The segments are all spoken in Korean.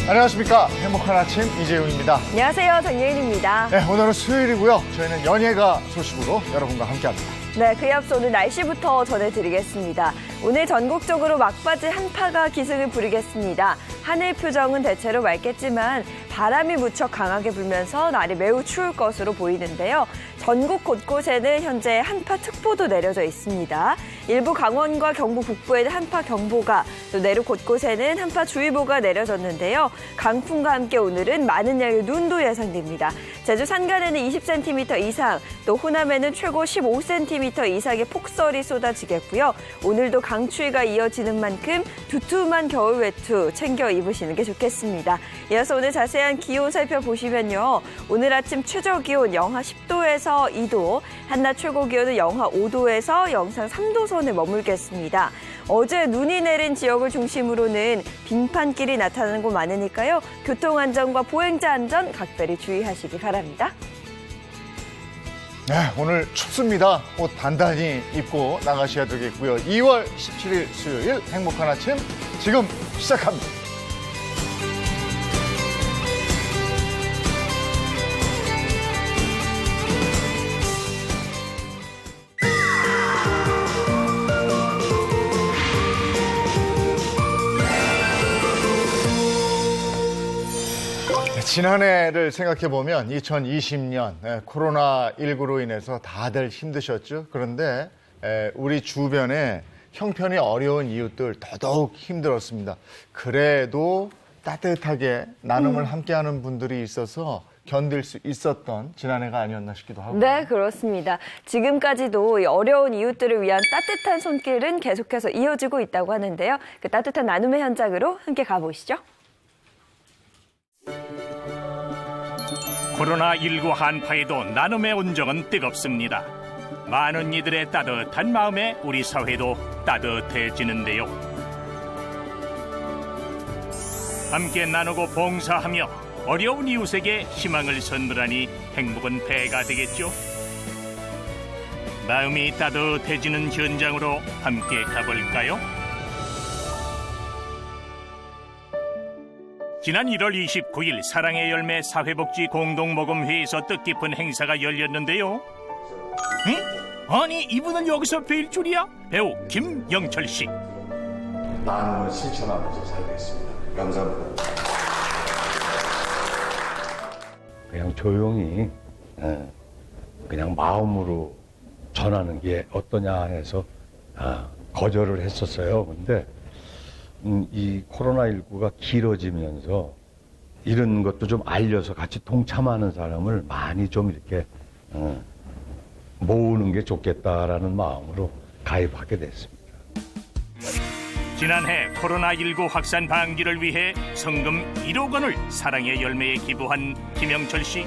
안녕하십니까. 행복한 아침 이재용입니다. 안녕하세요. 정예인입니다. 네, 오늘은 수요일이고요. 저희는 연예가 소식으로 여러분과 함께합니다. 네, 그에 앞서 오늘 날씨부터 전해드리겠습니다. 오늘 전국적으로 막바지 한파가 기승을 부리겠습니다. 하늘 표정은 대체로 맑겠지만 바람이 무척 강하게 불면서 날이 매우 추울 것으로 보이는데요. 전국 곳곳에는 현재 한파특보도 내려져 있습니다. 일부 강원과 경북 북부에는 한파경보가, 또 내륙 곳곳에는 한파주의보가 내려졌는데요. 강풍과 함께 오늘은 많은 양의 눈도 예상됩니다. 제주 산간에는 20cm 이상, 또 호남에는 최고 15cm 이상의 폭설이 쏟아지겠고요. 오늘도 강추위가 이어지는 만큼 두툼한 겨울 외투 챙겨 입으시는 게 좋겠습니다. 이어서 오늘 자세한 기온 살펴보시면요. 오늘 아침 최저기온 영하 10도에서 2도, 한낮 최고기온은 영하 5도에서 영상 3도 선에 머물겠습니다. 어제 눈이 내린 지역을 중심으로는 빙판길이 나타나는 곳 많으니까요. 교통안전과 보행자 안전 각별히 주의하시기 바랍니다. 네, 오늘 춥습니다. 옷 단단히 입고 나가셔야 되겠고요. 2월 17일 수요일 행복한 아침 지금 시작합니다. 지난해를 생각해보면 2020년 코로나19로 인해서 다들 힘드셨죠. 그런데 우리 주변에 형편이 어려운 이웃들 더더욱 힘들었습니다. 그래도 따뜻하게 나눔을 함께하는 분들이 있어서 견딜 수 있었던 지난해가 아니었나 싶기도 하고. 네, 그렇습니다. 지금까지도 이 어려운 이웃들을 위한 따뜻한 손길은 계속해서 이어지고 있다고 하는데요. 그 따뜻한 나눔의 현장으로 함께 가보시죠. 코로나19 한파에도 나눔의 온정은 뜨겁습니다. 많은 이들의 따뜻한 마음에 우리 사회도 따뜻해지는데요. 함께 나누고 봉사하며 어려운 이웃에게 희망을 선물하니 행복은 배가 되겠죠. 마음이 따뜻해지는 현장으로 함께 가볼까요? 지난 1월 29일 사랑의 열매 사회복지 공동모금회에서 뜻깊은 행사가 열렸는데요. 응? 아니 이분은 여기서 뵐 줄이야? 배우 김영철 씨. 나눔을 실천하면서 살겠습니다. 감사합니다. 그냥 조용히 그냥 마음으로 전하는 게 어떠냐 해서 거절을 했었어요. 근데 이 코로나19가 길어지면서 이런 것도 좀 알려서 같이 동참하는 사람을 많이 좀 이렇게 모으는 게 좋겠다라는 마음으로 가입하게 됐습니다. 지난해 코로나19 확산 방지를 위해 성금 1억 원을 사랑의 열매에 기부한 김영철 씨.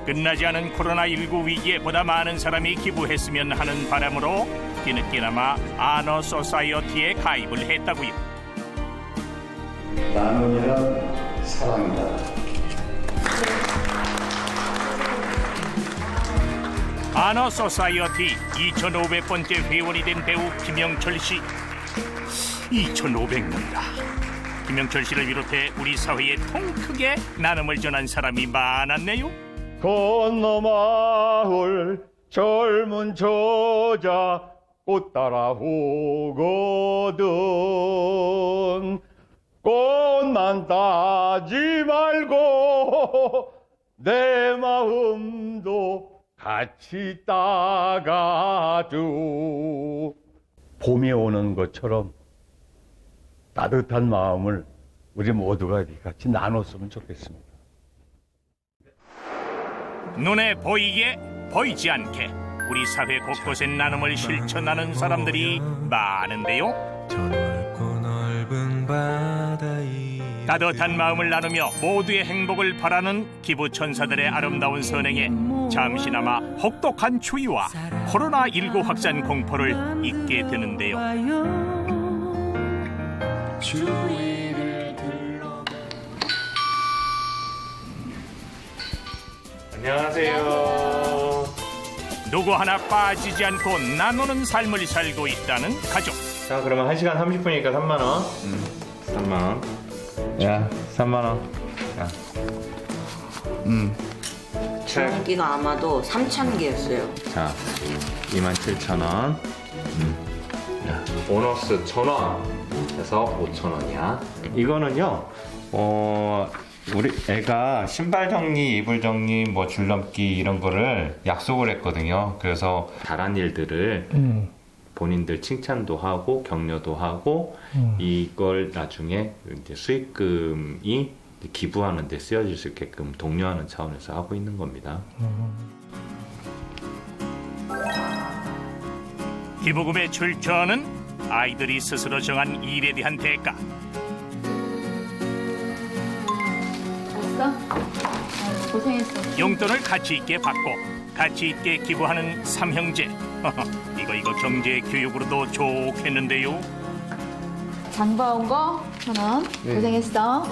끝나지 않은 코로나19 위기에 보다 많은 사람이 기부했으면 하는 바람으로 뒤늦게나마 아너 소사이어티에 가입을 했다고요. 나눔이란 사랑이다. 아너 소사이어티 2,500번째 회원이 된 배우 김영철 씨. 2,500명이다. 김영철 씨를 비롯해 우리 사회에 통 크게 나눔을 전한 사람이 많았네요. 건너 마을 젊은 저자 꽃 따라 오거든. 꽃만 따지 말고 내 마음도 같이 따가줘. 봄이 오는 것처럼 따뜻한 마음을 우리 모두가 같이 나눴으면 좋겠습니다. 눈에 보이게 보이지 않게 우리 사회 곳곳에 나눔을 실천하는 사람들이 많은데요. 따뜻한 마음을 나누며 모두의 행복을 바라는 기부천사들의 아름다운 선행에 잠시나마 혹독한 추위와 코로나19 확산 공포를 잊게 되는데요. 안녕하세요. 누구 하나 빠지지 않고 나누는 삶을 살고 있다는 가족. 자, 그러면 1시간 30분이니까 3만 원. 3만 원. 야, 3만 원. 야. 주문기가 아마도 3,000개였어요. 자, 27,000원. 야, 보너스 1,000원. 해서 5,000원이야. 이거는요. 우리 애가 신발 정리, 이불 정리, 뭐 줄넘기 이런 거를 약속을 했거든요. 그래서 잘한 일들을 본인들 칭찬도 하고 격려도 하고 이걸 나중에 이제 수익금이 기부하는 데 쓰여질 수 있게끔 독려하는 차원에서 하고 있는 겁니다. 기부금의 출처는 아이들이 스스로 정한 일에 대한 대가. 고생했어. 용돈을 가치 있게 받고 가치 있게 기부하는 삼형제. 이거 경제 교육으로도 좋겠는데요. 장봐온 거 1,000원. 고생했어.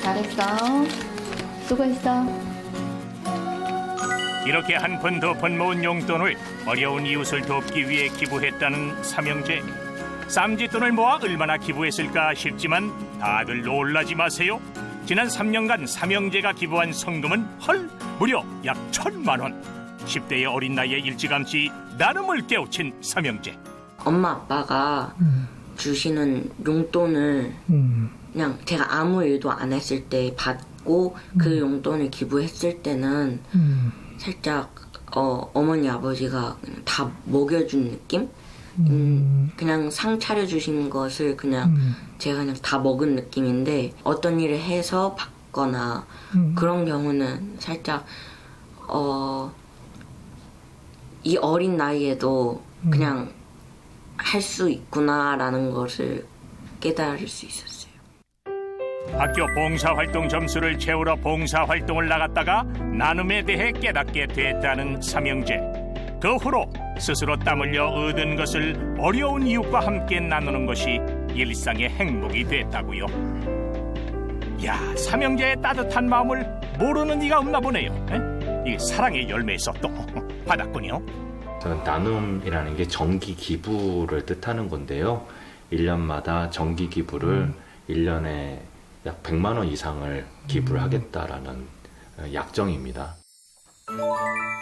잘했어. 수고했어. 이렇게 한 푼 두 푼 모은 용돈을 어려운 이웃을 돕기 위해 기부했다는 삼형제. 쌈짓돈을 모아 얼마나 기부했을까 싶지만 다들 놀라지 마세요. 지난 3년간 삼형제가 기부한 성금은 무려 약 1,000만 원. 10대의 어린 나이에 일찌감치 나눔을 깨우친 삼형제. 엄마 아빠가 주시는 용돈을 그냥 제가 아무 일도 안 했을 때 받고 그 용돈을 기부했을 때는 살짝 어머니 아버지가 그냥 다 먹여준 느낌? 그냥 상 차려주신 것을 그냥 제가 그냥 다 먹은 느낌인데 어떤 일을 해서 받거나 그런 경우는 살짝 이 어린 나이에도 그냥 할 수 있구나라는 것을 깨달을 수 있었어요. 학교 봉사활동 점수를 채우러 봉사활동을 나갔다가 나눔에 대해 깨닫게 됐다는 삼형제. 그 후로 스스로 땀 흘려 얻은 것을 어려운 이웃과 함께 나누는 것이 일상의 행복이 됐다고요. 야, 삼형제의 따뜻한 마음을 모르는 이가 없나 보네요. 이 사랑의 열매에서 또 받았군요. 저는 나눔이라는 게 정기 기부를 뜻하는 건데요. 1년마다 정기 기부를 1년에 약 100만 원 이상을 기부를 하겠다라는 약정입니다.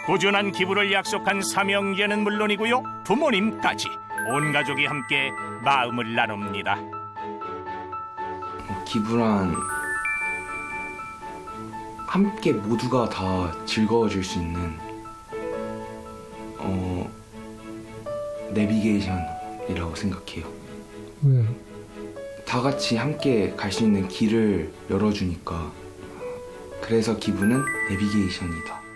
꾸준한 기부를 약속한 삼형제는 물론이고요. 부모님까지 온 가족이 함께 마음을 나눕니다. 기부란 함께 모두가 다 즐거워질 수 있는 내비게이션이라고 생각해요. 왜? 다 같이 함께 갈 수 있는 길을 열어주니까 그래서 기부는 내비게이션이다.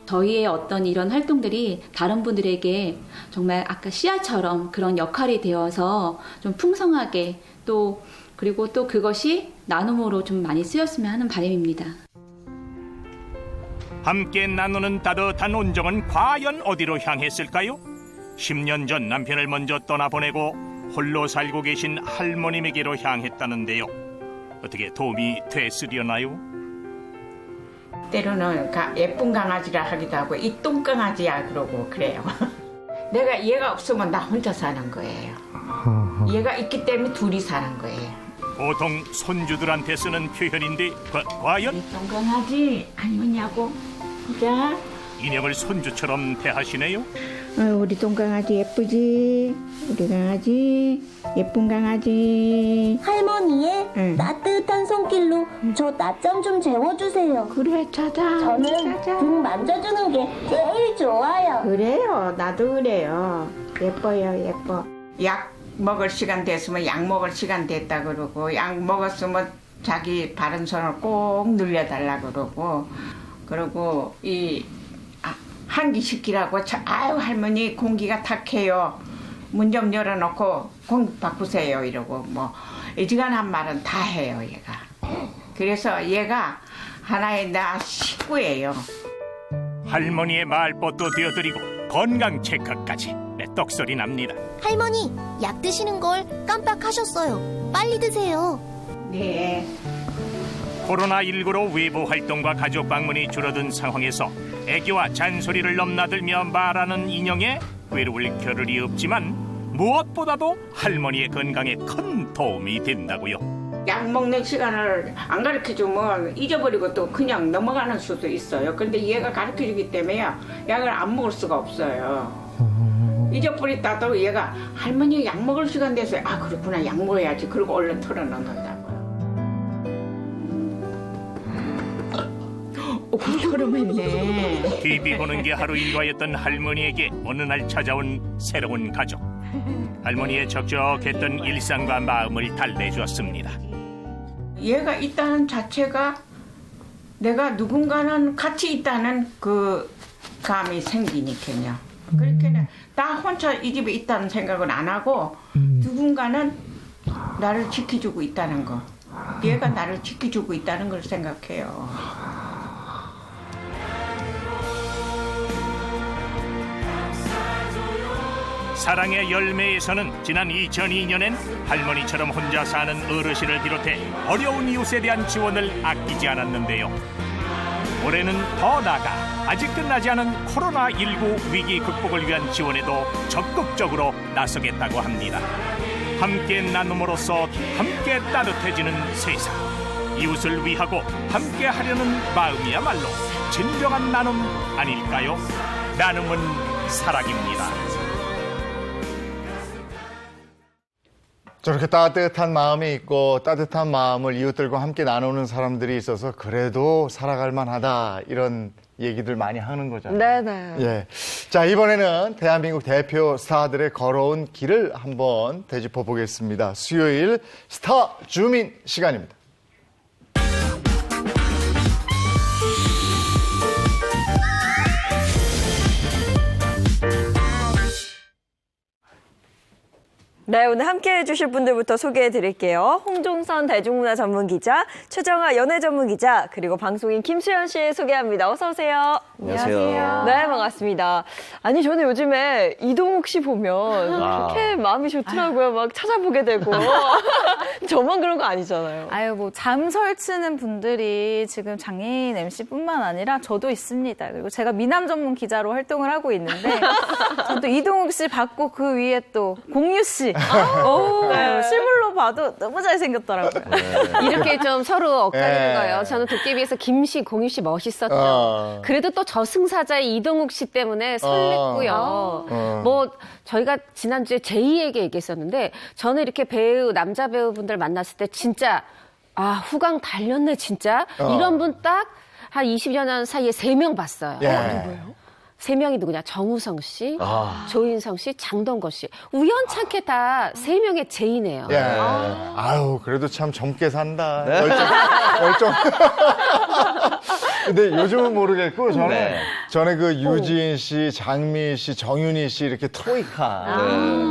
저희의 어떤 이런 활동들이 다른 분들에게 정말 아까 씨앗처럼 그런 역할이 되어서 좀 풍성하게 그리고 또 그것이 나눔으로 좀 많이 쓰였으면 하는 바람입니다. 함께 나누는 따뜻한 온정은 과연 어디로 향했을까요? 10년 전 남편을 먼저 떠나보내고 홀로 살고 계신 할머님에게로 향했다는데요. 어떻게 도움이 됐으려나요? 때로는 예쁜 강아지라 하기도 하고 이 똥강아지야 그러고 그래요. 내가 얘가 없으면 나 혼자 사는 거예요. 얘가 있기 때문에 둘이 사는 거예요. 보통 손주들한테 쓰는 표현인데 과연? 이 똥강아지 아니냐고. 자, 인형을 손주처럼 대하시네요. 우리 똥강아지 예쁘지? 우리 강아지 예쁜 강아지. 할머니의 따뜻한 손길로 저 낮잠 좀 재워주세요. 그래, 찾아. 저는 등 만져주는 게 제일 좋아요. 그래요, 나도 그래요. 예뻐요, 예뻐. 약 먹을 시간 됐으면 약 먹을 시간 됐다 그러고 약 먹었으면 자기 바른 손을 꼭 늘려달라 그러고 이 환기시키라고 아유 할머니 공기가 탁해요. 문 좀 열어놓고 공기 바꾸세요 이러고 뭐 이지간한 말은 다 해요 얘가. 그래서 얘가 하나의 나 식구예요. 할머니의 말벗도 되어드리고 건강 체크까지 떡소리 납니다. 할머니, 약 드시는 걸 깜빡하셨어요. 빨리 드세요. 네. 코로나19로 외부 활동과 가족 방문이 줄어든 상황에서 애교와 잔소리를 넘나들며 말하는 인형에 외로울 겨를이 없지만 무엇보다도 할머니의 건강에 큰 도움이 된다고요. 약 먹는 시간을 안 가르쳐주면 잊어버리고 또 그냥 넘어가는 수도 있어요. 근데 얘가 가르쳐주기 때문에 약을 안 먹을 수가 없어요. 잊어버렸다도 얘가 할머니 약 먹을 시간 돼서 아 그렇구나 약 먹어야지 그러고 얼른 털어놓는다고요. 그러면네. TV 보는 게 하루 일과였던 할머니에게 어느 날 찾아온 새로운 가족. 할머니의 적적했던 일상과 마음을 달래주었습니다. 얘가 있다는 자체가 내가 누군가는 같이 있다는 그 감이 생기니까요. 그렇게는 나 혼자 이 집에 있다는 생각은 안 하고 누군가는 나를 지켜주고 있다는 거. 얘가 나를 지켜주고 있다는 걸 생각해요. 사랑의 열매에서는 지난 2002년엔 할머니처럼 혼자 사는 어르신을 비롯해 어려운 이웃에 대한 지원을 아끼지 않았는데요. 올해는 더 나아가 아직 끝나지 않은 코로나19 위기 극복을 위한 지원에도 적극적으로 나서겠다고 합니다. 함께 나눔으로써 함께 따뜻해지는 세상. 이웃을 위하고 함께 하려는 마음이야말로 진정한 나눔 아닐까요? 나눔은 사랑입니다. 저렇게 따뜻한 마음이 있고 따뜻한 마음을 이웃들과 함께 나누는 사람들이 있어서 그래도 살아갈 만하다 이런 얘기들 많이 하는 거잖아요. 네네. 예. 자, 이번에는 대한민국 대표 스타들의 걸어온 길을 한번 되짚어 보겠습니다. 수요일 스타 주민 시간입니다. 네, 오늘 함께해 주실 분들부터 소개해 드릴게요. 홍종선 대중문화 전문 기자, 최정아 연예 전문 기자, 그리고 방송인 김수현 씨 소개합니다. 어서 오세요. 안녕하세요. 네, 반갑습니다. 아니, 저는 요즘에 이동욱 씨 보면 그렇게 마음이 좋더라고요. 막 찾아보게 되고. 저만 그런 거 아니잖아요. 아유, 뭐 잠 설치는 분들이 지금 장애인 MC뿐만 아니라 저도 있습니다. 그리고 제가 미남 전문 기자로 활동을 하고 있는데 저도 이동욱 씨 받고 그 위에 또 공유 씨. 네, 실물로 봐도 너무 잘생겼더라고요. 이렇게 좀 서로 엇갈리는 네. 거예요. 저는 도깨비에서 김씨, 공유 씨 멋있었죠. 그래도 또 저승사자의 이동욱 씨 때문에 설렜고요. 뭐 저희가 지난주에 제이에게 얘기했었는데 저는 이렇게 남자 배우분들 만났을 때 진짜 후광 달렸네 진짜. 이런 분 딱 한 20여 년 사이에 3명 봤어요. 누구예요? 3명이 누구냐? 정우성 씨, 조인성 씨, 장동건 씨. 우연찮게 다 3명의 제이네요. 예. 아유, 그래도 참 젊게 산다. 열정. 근데 요즘은 모르겠고, 전에 그 유진 씨, 장미 씨, 정윤희 씨 이렇게 트로이카.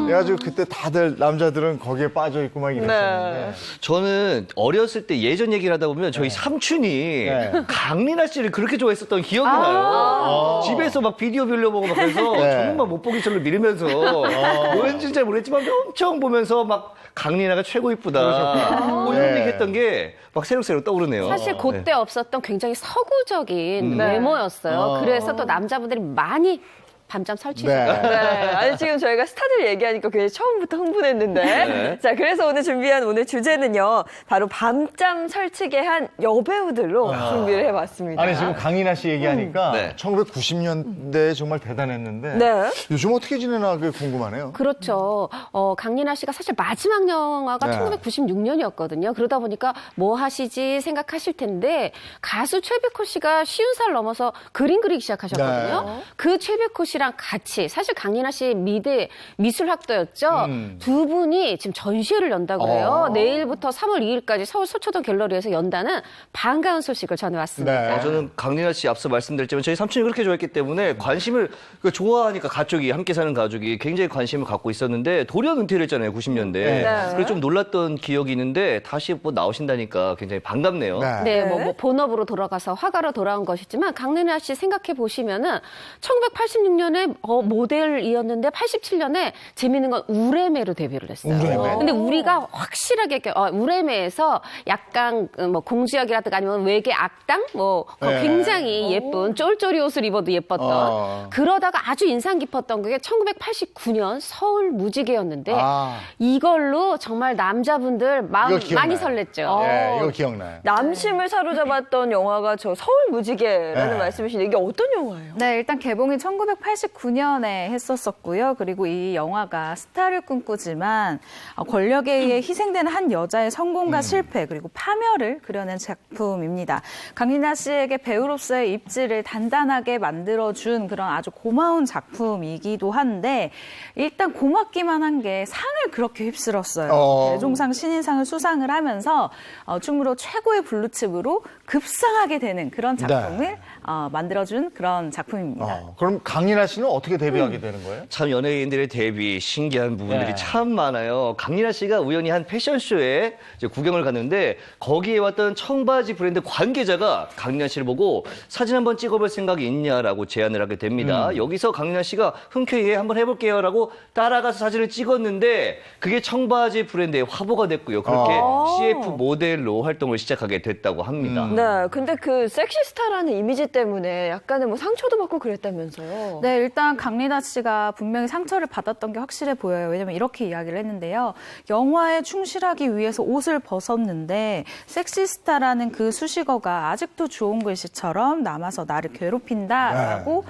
그래가지고 그때 다들 남자들은 거기에 빠져 있고 막 이랬었는데. 저는 어렸을 때 예전 얘기를 하다 보면 저희 삼촌이 강민아 씨를 그렇게 좋아했었던 기억이 나요. 집에서 막 비디오 빌려보고 막 그래서 저는 막 못 보기 절로 미루면서 뭐였는지 잘 모르겠지만 엄청 보면서 막 강민아가 최고 이쁘다. 뭐 이런 얘기 했던 게 막 새록새록 떠오르네요. 사실 그때 없었던 굉장히 서구적인 외모였어요. 그래서 또 남자분들이 많이 밤잠 설치셨어요. 네. 아니, 지금 저희가 스타들 얘기하니까 굉장히 처음부터 흥분했는데. 자, 그래서 오늘 준비한 오늘 주제는요. 바로 밤잠 설치게 한 여배우들로 준비를 해봤습니다. 아니, 지금 강인하 씨 얘기하니까 1990년대에 정말 대단했는데 요즘 어떻게 지내나 그게 궁금하네요. 그렇죠. 강민아 씨가 사실 마지막 영화가 1996년이었거든요. 그러다 보니까 뭐 하시지 생각하실 텐데 가수 최백호 씨가 50살 넘어서 그림 그리기 시작하셨거든요. 그 최백호 씨랑 같이 사실 강민아 씨 미술학도였죠. 두 분이 지금 전시회를 연다고 해요. 내일부터 3월 2일까지 서울 서초동 갤러리에서 연다는 반가운 소식을 전해왔습니다. 저는 강민아 씨 앞서 말씀드렸지만 저희 삼촌이 그렇게 좋아했기 때문에 관심을 좋아하니까 가족이 함께 사는 가족이 굉장히 관심을 갖고 있었는데 돌연 은퇴를 했잖아요. 90년대. 그래서 좀 놀랐던 기억이 있는데 다시 뭐 나오신다니까 굉장히 반갑네요. 뭐 본업으로 돌아가서 화가로 돌아온 것이지만 강민아 씨 생각해 보시면은 1986년 2000년에 모델이었는데 87년에 재밌는 건 우레메로 데뷔를 했어요. 우레메? 근데 우리가 확실하게 우레메에서 약간 뭐 공주역이라든가 아니면 외계 악당 네. 굉장히 예쁜 쫄쫄이 옷을 입어도 예뻤던 그러다가 아주 인상 깊었던 게 1989년 서울 무지개였는데 이걸로 정말 남자분들 마음 많이 설렜죠. 예, 이거 기억나요. 남심을 사로잡았던 영화가 저 서울 무지개라는 말씀이신데 이게 어떤 영화예요? 네, 일단 개봉이 1989년에 했었었고요. 그리고 이 영화가 스타를 꿈꾸지만 권력에 의해 희생되는 한 여자의 성공과 실패 그리고 파멸을 그려낸 작품입니다. 강리나 씨에게 배우로서의 입지를 단단하게 만들어준 그런 아주 고마운 작품이기도 한데 일단 고맙기만 한 게 상을 그렇게 휩쓸었어요. 대종상 신인상을 수상을 하면서 춤으로 최고의 블루칩으로 급상하게 되는 그런 작품을 만들어준 그런 작품입니다. 그럼 강리나 씨는 어떻게 데뷔하게 되는 거예요? 참 연예인들의 데뷔 신기한 부분들이 참 많아요. 강리나 씨가 우연히 한 패션쇼에 이제 구경을 갔는데 거기에 왔던 청바지 브랜드 관계자가 강리나 씨를 보고 사진 한번 찍어볼 생각이 있냐라고 제안을 하게 됩니다. 여기서 강리나 씨가 흔쾌히 한번 해볼게요라고 따라가서 사진을 찍었는데 그게 청바지 브랜드의 화보가 됐고요. 그렇게 CF 모델로 활동을 시작하게 됐다고 합니다. 네, 근데 그 섹시스타라는 이미지 때문에 약간의 뭐 상처도 받고 그랬다면서요? 네, 일단 강리나 씨가 분명히 상처를 받았던 게 확실해 보여요. 왜냐면 이렇게 이야기를 했는데요. 영화에 충실하기 위해서 옷을 벗었는데 섹시스타라는 그 수식어가 아직도 좋은 글씨처럼 남아서 나를 괴롭힌다라고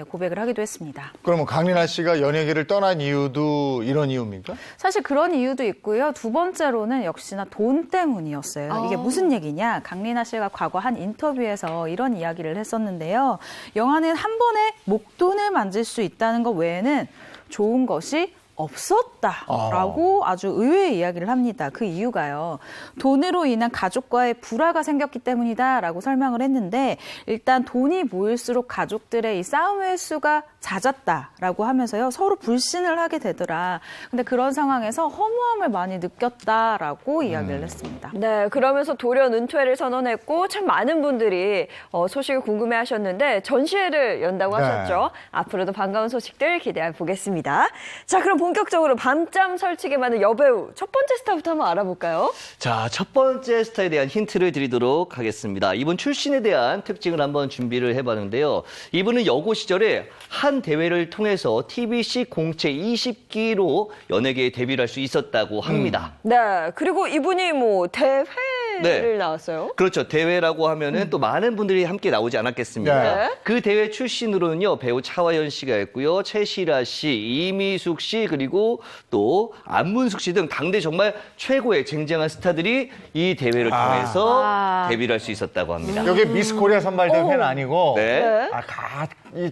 고백을 하기도 했습니다. 그러면 강리나 씨가 연예계를 떠난 이유도 이런 이유입니까? 사실 그런 이유도 있고요. 두 번째로는 역시나 돈 때문이었어요. 이게 무슨 얘기냐? 강리나 씨가 과거 한 인터뷰에서 이런 이야기를 했었는데요. 영화는 한 번에 목돈을 만질 수 있다는 것 외에는 좋은 것이 없었다라고 아주 의외의 이야기를 합니다. 그 이유가요. 돈으로 인한 가족과의 불화가 생겼기 때문이다라고 설명을 했는데 일단 돈이 모일수록 가족들의 이 싸움의 횟수가 잦았다라고 하면서요. 서로 불신을 하게 되더라. 근데 그런 상황에서 허무함을 많이 느꼈다라고 이야기를 했습니다. 네, 그러면서 돌연 은퇴를 선언했고 참 많은 분들이 소식을 궁금해하셨는데 전시회를 연다고 하셨죠. 앞으로도 반가운 소식들 기대해 보겠습니다. 자, 그럼 본격적으로 밤잠 설치게 만든 여배우 첫 번째 스타부터 한번 알아볼까요? 자, 첫 번째 스타에 대한 힌트를 드리도록 하겠습니다. 이분 출신에 대한 특징을 한번 준비를 해봤는데요. 이분은 여고 시절에 한 대회를 통해서 TBC 공채 20기로 연예계에 데뷔를 할 수 있었다고 합니다. 네, 그리고 이분이 뭐 대회를 나왔어요? 그렇죠. 대회라고 하면은 또 많은 분들이 함께 나오지 않았겠습니까? 네. 그 대회 출신으로는요, 배우 차화연 씨가 있고요, 최시라 씨, 이미숙 씨, 그리고 또 안문숙 씨 등 당대 정말 최고의 쟁쟁한 스타들이 이 대회를 통해서 데뷔를 할 수 있었다고 합니다. 여기 미스 코리아 선발대회는 아니고 네.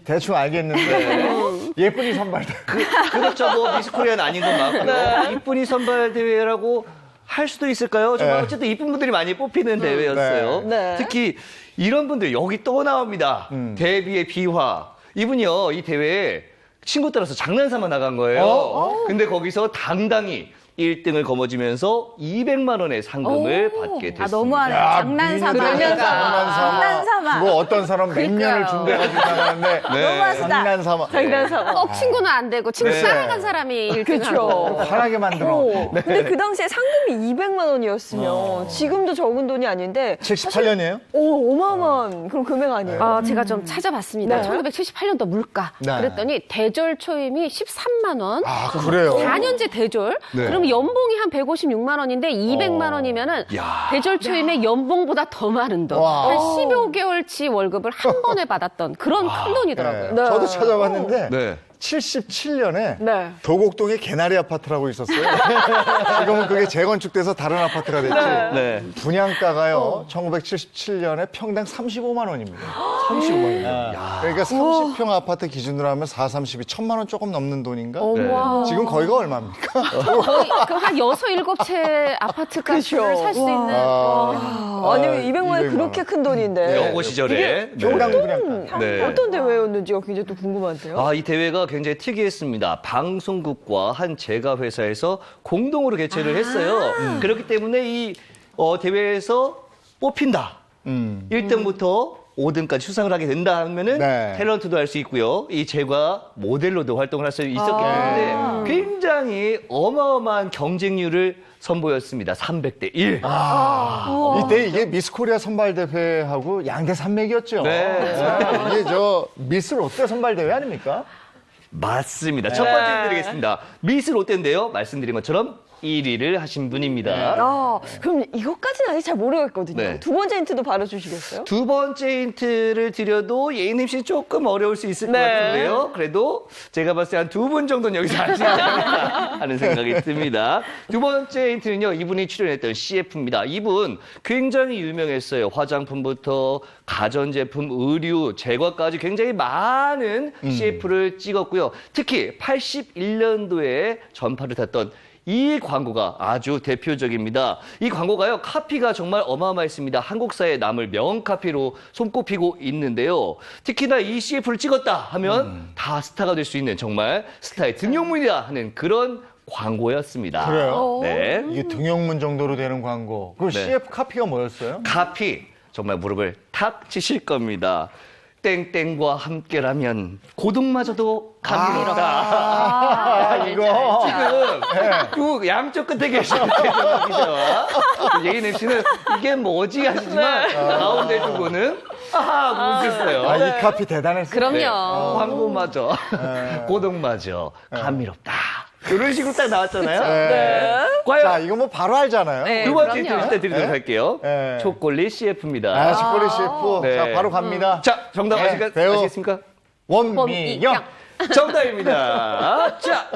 대충 알겠는데 예쁜이 선발대회. 그렇죠. 뭐 미스 코리아는 아닌 건 맞고요. 이쁜이 선발 대회라고 할 수도 있을까요? 정말 어쨌든 이쁜 분들이 많이 뽑히는 대회였어요. 네. 특히 이런 분들 여기 또 나옵니다. 데뷔의 비화. 이분이요, 이 대회에 친구 따라서 장난삼아 나간 거예요. 근데 거기서 당당히 1등을 거머쥐면서 200만 원의 상금을 받게 됐습니다. 너무하네. 장난삼아. 장난삼아. 뭐 어떤 사람 몇 년을 준비해가지고 나가는데 너무하시다. 장난삼아. 꼭 친구는 안 되고 친구 따라간 사람이 1등하고. 화나게 만들어. 근데 그 당시에 상금이 200만 원이었으면 지금도 적은 돈이 아닌데 78년이에요? 어마어마한 그런 금액 아니에요? 제가 좀 찾아봤습니다. 1978년도 물가. 그랬더니 대졸 초임이 13만 원. 그래요? 4년제 대졸. 그럼 연봉이 한 156만 원인데 200만 원이면은 대졸 초임의 연봉보다 더 많은 돈. 한 15개월치 월급을 한 번에 받았던 그런 큰 돈이더라고요. 저도 찾아봤는데 77년에 도곡동에 개나리 아파트라고 있었어요. 지금은 그게 재건축돼서 다른 아파트가 됐지. 분양가가요. 1977년에 평당 35만 원입니다. 35만 원. 그러니까 30평 아파트 기준으로 하면 4, 30이 1,000만 원 조금 넘는 돈인가? 지금 거기가 얼마입니까? 거의 한 6, 7채 아파트 값을 살 수 있는. 아니면 200만 원이 그렇게 큰 돈인데. 여고 시절에. 평당 분양가. 어떤 대회였는지가 굉장히 또 궁금한데요. 이 대회가 굉장히 특이했습니다. 방송국과 한 제가 회사에서 공동으로 개최를 했어요. 그렇기 때문에 이 대회에서 뽑힌다. 1등부터 5등까지 수상을 하게 된다 하면은 네. 탤런트도 할 수 있고요. 이 제과 모델로도 활동을 할 수 있었기 때문에 굉장히 어마어마한 경쟁률을 선보였습니다. 300대 1. 이때 이게 미스 코리아 선발대회하고 양대 산맥이었죠. 네. 이게 저 미스 롯데 선발대회 아닙니까? 맞습니다. 첫 번째 드리겠습니다. 미스 롯데인데요. 말씀드린 것처럼 1위를 하신 분입니다. 그럼 이것까지는 아직 잘 모르겠거든요. 네. 두 번째 힌트도 바로 주시겠어요? 두 번째 힌트를 드려도 예인님 씨 조금 어려울 수 있을 것 같은데요. 그래도 제가 봤을 때 한 두 분 정도는 여기서 아시지 않을까 하는 생각이 듭니다. 두 번째 힌트는요. 이분이 출연했던 CF입니다. 이분 굉장히 유명했어요. 화장품부터 가전제품, 의류, 제과까지 굉장히 많은 CF를 찍었고요. 특히 81년도에 전파를 탔던 이 광고가 아주 대표적입니다. 이 광고가요, 카피가 정말 어마어마했습니다. 한국사에 남을 명카피로 손꼽히고 있는데요. 특히나 이 CF를 찍었다 하면 다 스타가 될 수 있는 정말 스타의 등용문이다 하는 그런 광고였습니다. 그래요? 네. 이게 등용문 정도로 되는 광고. 그 네. CF 카피가 뭐였어요? 카피, 정말 무릎을 탁 치실 겁니다. 땡땡과 함께라면 고등마저도 감미롭다. 이거. 지금 그 양쪽 끝에 계시는 기자와 예인 MC는 이게 뭐지 하시지만 가운데 두 분은 하고 웃으셨어요. 이 카피 대단했어요. 그럼요. 광고마저 고등마저 감미롭다. 이런 식으로 딱 나왔잖아요. 과연 자, 이거 뭐 바로 알잖아요. 두 번째 힌트 드리도록 할게요. 초콜릿 CF입니다. 초콜릿 CF. 네. 자, 바로 갑니다. 자, 정답 배우 아시겠습니까? 원미경. 정답입니다. 자,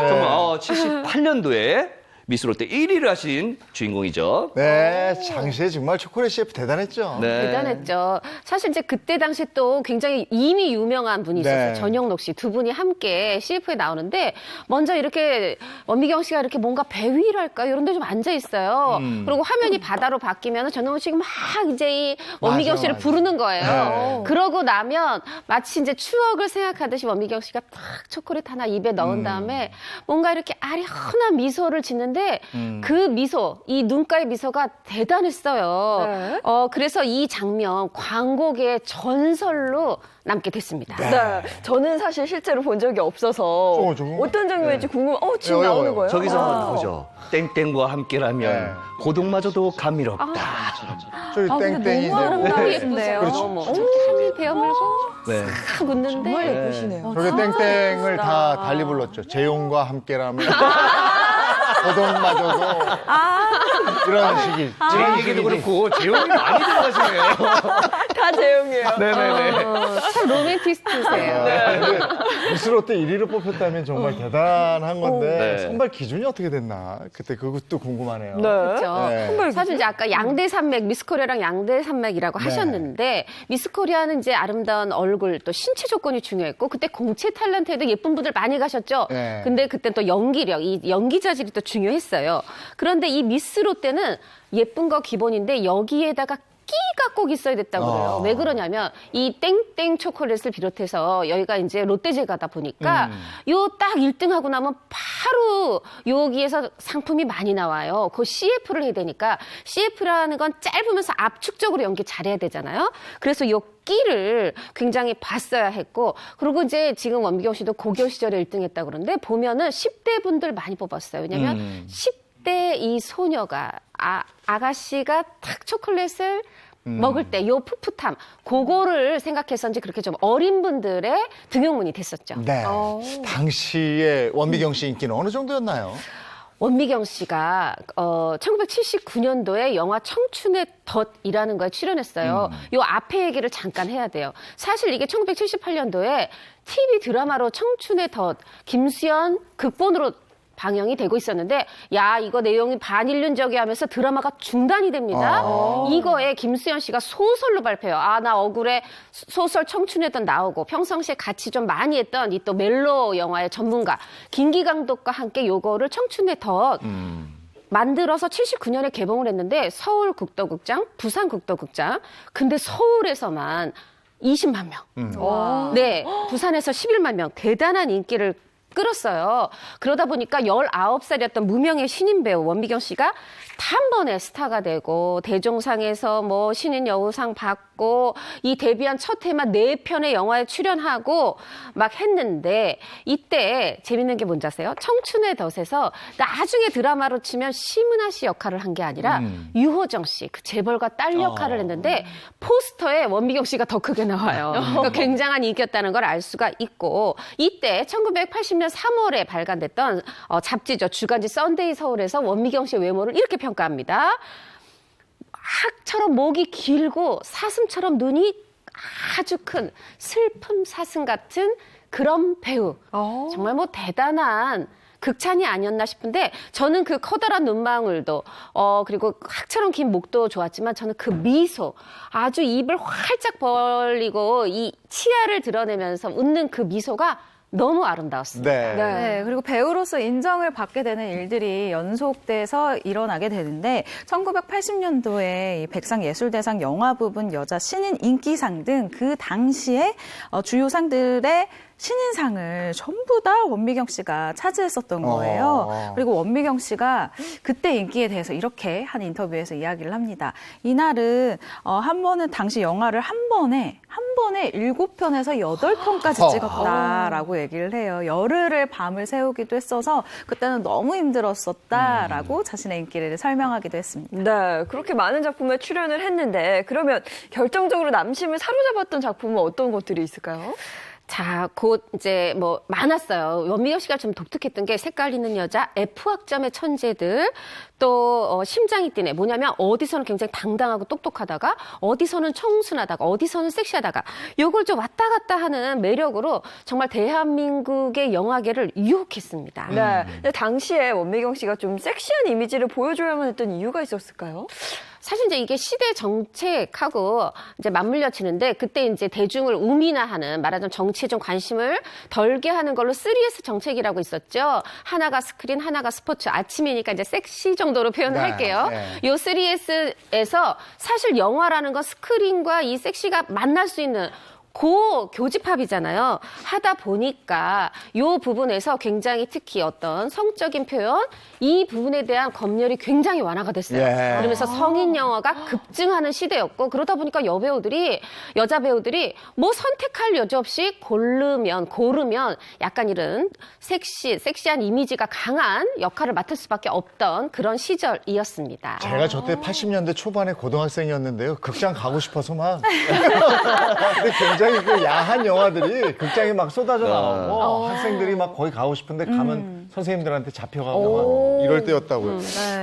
정말 78년도에 미스 롯데 1위를 하신 주인공이죠. 네, 당시에 정말 초콜릿 CF 대단했죠. 네. 대단했죠. 사실 이제 그때 당시 또 굉장히 이미 유명한 분이 있었어요. 네. 전영록 씨. 두 분이 함께 CF에 나오는데 먼저 이렇게 원미경 씨가 이렇게 뭔가 배 위랄까 이런 데 좀 앉아 있어요. 그리고 화면이 바다로 바뀌면 전영록 씨가 막 이제 이 원미경 씨를 부르는 거예요. 네. 그러고 나면 마치 이제 추억을 생각하듯이 원미경 씨가 탁 초콜릿 하나 입에 넣은 다음에 뭔가 이렇게 아련한 미소를 짓는데 그 미소, 이 눈가의 미소가 대단했어요. 네. 그래서 이 장면 광고계의 전설로 남게 됐습니다. 네. 저는 사실 실제로 본 적이 없어서 어떤 장면인지 지금 나오는 거예요? 저기서 한번 보죠. 땡땡과 함께라면 고등마저도 감미롭다. 저기 땡땡이. 너무 아름다워 네. 예쁘세요. 그렇죠. 어머, 베어 물고 네. 싹 웃는데 정말 예쁘시네요. 저게 땡땡을 다 달리 불렀죠. 재용과 함께라면. 고동마저도 이런 식이. 제 얘기도 그렇고 재용이 많이 들어가시네요. 다 재용이에요. 네네네. 참 로맨티스트세요. 미스 롯데 1위로 뽑혔다면 정말 대단한 건데 네. 선발 기준이 어떻게 됐나? 그때 그것도 궁금하네요. 그렇죠. 네. 사실 이제 아까 양대 산맥, 미스코리아랑 양대 산맥이라고 하셨는데 미스코리아는 이제 아름다운 얼굴 또 신체 조건이 중요했고 그때 공채 탤런트에도 예쁜 분들 많이 가셨죠. 네. 근데 그때 또 연기력, 이 연기 자질이 또 중요했어요. 그런데 이 미스 롯데는 예쁜 거 기본인데 여기에다가 끼가 꼭 있어야 됐다고 그래요. 왜 그러냐면 이 땡땡 초콜릿을 비롯해서 여기가 이제 롯데제과다 보니까 요 딱 1등하고 나면 바로 여기에서 상품이 많이 나와요. 그 CF를 해야 되니까 CF라는 건 짧으면서 압축적으로 연기 잘해야 되잖아요. 그래서 요 끼를 굉장히 봤어야 했고 그리고 이제 지금 원미경 씨도 고교 시절에 1등 했다고 그러는데 보면은 10대 분들 많이 뽑았어요. 왜냐면 10대 이 소녀가 아가씨가 탁 초콜릿을 먹을 때 요 풋풋함 그거를 생각해서인지 그렇게 좀 어린 분들의 등용문이 됐었죠. 네. 당시에 원미경 씨 인기는 어느 정도였나요? 원미경 씨가 1979년도에 영화 청춘의 덫이라는 거에 출연했어요. 요 앞에 얘기를 잠깐 해야 돼요. 사실 이게 1978년도에 TV 드라마로 청춘의 덫 김수현 극본으로 방영이 되고 있었는데 야 이거 내용이 반인륜적이야 하면서 드라마가 중단이 됩니다. 이거에 김수현 씨가 소설로 발표해요. 나 억울해 소설 청춘의 덫 나오고 평상시에 같이 좀 많이 했던 이 또 멜로 영화의 전문가 김기강독과 함께 요거를 청춘의 덫 만들어서 79년에 개봉을 했는데 서울국도극장, 부산국도극장 근데 서울에서만 20만 명. 네, 부산에서 11만 명. 대단한 인기를 끌었어요. 그러다 보니까 19살이었던 무명의 신인 배우 원미경 씨가 단번에 스타가 되고 대종상에서 뭐 신인 여우상 받고 이 데뷔한 첫 해만 4편의 영화에 출연하고 막 했는데 이때 재밌는 게 뭔지 아세요? 청춘의 덫에서 나중에 드라마로 치면 심은하 씨 역할을 한 게 아니라 유호정 씨, 그 재벌가 딸 역할을 했는데 포스터에 원미경 씨가 더 크게 나와요. 그러니까 굉장한 인기였다는 걸 알 수가 있고 이때 1980년 3월에 발간됐던 잡지죠. 주간지 썬데이 서울에서 원미경 씨의 외모를 이렇게 평가합니다. 학처럼 목이 길고 사슴처럼 눈이 아주 큰 슬픔 사슴 같은 그런 배우. 정말 뭐 대단한 극찬이 아니었나 싶은데 저는 그 커다란 눈망울도 그리고 학처럼 긴 목도 좋았지만 저는 그 미소 아주 입을 활짝 벌리고 이 치아를 드러내면서 웃는 그 미소가 너무 아름다웠습니다. 네, 그리고 배우로서 인정을 받게 되는 일들이 연속돼서 일어나게 되는데 1980년도에 백상예술대상 영화 부분 여자 신인 인기상 등 그 당시에 주요 상들의 신인상을 전부 다 원미경 씨가 차지했었던 거예요. 그리고 원미경 씨가 그때 인기에 대해서 이렇게 한 인터뷰에서 이야기를 합니다. 이날은 한 번은 당시 영화를 한 번에 7편에서 8편까지 찍었다라고 얘기를 해요. 열흘을 밤을 새우기도 했어서 그때는 너무 힘들었었다라고 자신의 인기를 설명하기도 했습니다. 네, 그렇게 많은 작품에 출연을 했는데 그러면 결정적으로 남심을 사로잡았던 작품은 어떤 것들이 있을까요? 자, 곧 이제 뭐 많았어요. 원미경 씨가 좀 독특했던 게 색깔 있는 여자, F학점의 천재들, 또 심장이 뛰네. 뭐냐면 어디서는 굉장히 당당하고 똑똑하다가 어디서는 청순하다가 어디서는 섹시하다가 요걸 좀 왔다 갔다 하는 매력으로 정말 대한민국의 영화계를 유혹했습니다. 네, 근데 당시에 원미경 씨가 좀 섹시한 이미지를 보여줘야만 했던 이유가 있었을까요? 사실 이제 이게 시대 정책하고 이제 맞물려 치는데 그때 이제 대중을 우민화하는 말하자면 정치에 좀 관심을 덜게 하는 걸로 3S 정책이라고 있었죠. 하나가 스크린, 하나가 스포츠. 아침이니까 이제 섹시 정도로 표현을 할게요. 요 3S에서 사실 영화라는 건 스크린과 이 섹시가 만날 수 있는 교집합이잖아요. 하다 보니까 이 부분에서 굉장히 특히 어떤 성적인 표현 이 부분에 대한 검열이 굉장히 완화가 됐어요. 그러면서 성인 영화가 급증하는 시대였고 그러다 보니까 여자 배우들이 뭐 선택할 여지 없이 고르면 약간 이런 섹시한 이미지가 강한 역할을 맡을 수밖에 없던 그런 시절이었습니다. 제가 저때 80년대 초반에 고등학생이었는데요. 극장 가고 싶어서 막 근데 굉장히 그 야한 영화들이 극장에 막 쏟아져 나오고 학생들이 막 거기 가고 싶은데 가면 선생님들한테 잡혀가고 막 이럴 때였다고요.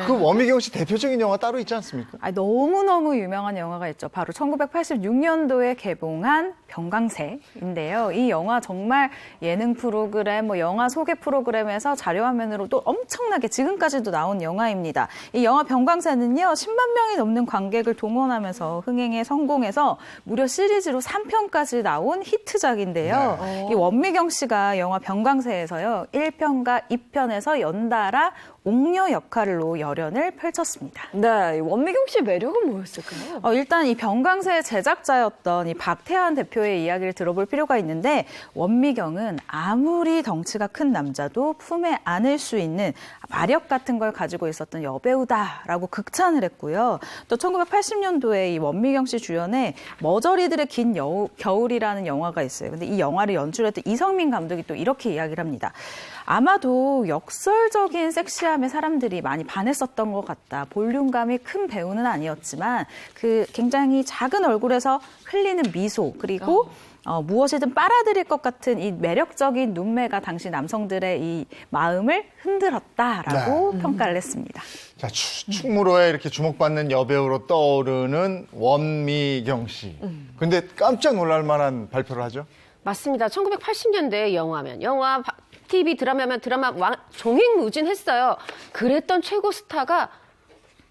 그 원미경 씨 대표적인 영화 따로 있지 않습니까? 너무너무 유명한 영화가 있죠. 바로 1986년도에 개봉한 병강세인데요. 이 영화 정말 예능 프로그램, 영화 소개 프로그램에서 자료화면으로도 엄청나게 지금까지도 나온 영화입니다. 이 영화 병강세는요, 10만 명이 넘는 관객을 동원하면서 흥행에 성공해서 무려 시리즈로 3편까지 나온 히트작인데요. 이 원미경 씨가 영화 병강세에서요, 1편과 2편에서 연달아 옥녀 역할로 열연을 펼쳤습니다. 네, 원미경 씨의 매력은 뭐였을까요? 일단 이 병강세의 제작자였던 이 박태환 대표의 이야기를 들어볼 필요가 있는데 원미경은 아무리 덩치가 큰 남자도 품에 안을 수 있는 마력 같은 걸 가지고 있었던 여배우다라고 극찬을 했고요. 또 1980년도에 이 원미경 씨 주연의 머저리들의 긴 겨울이라는 영화가 있어요. 근데 이 영화를 연출했던 이성민 감독이 또 이렇게 이야기를 합니다. 아마도 역설적인 섹시함에 사람들이 많이 반했었던 것 같다. 볼륨감이 큰 배우는 아니었지만 그 굉장히 작은 얼굴에서 흘리는 미소 그리고 무엇이든 빨아들일 것 같은 이 매력적인 눈매가 당시 남성들의 이 마음을 흔들었다라고 평가를 했습니다. 자, 충무로에 이렇게 주목받는 여배우로 떠오르는 원미경 씨. 근데 깜짝 놀랄 만한 발표를 하죠? 맞습니다. 1980년대 영화면 영화, TV 드라마면 드라마 종횡무진했어요. 그랬던 최고 스타가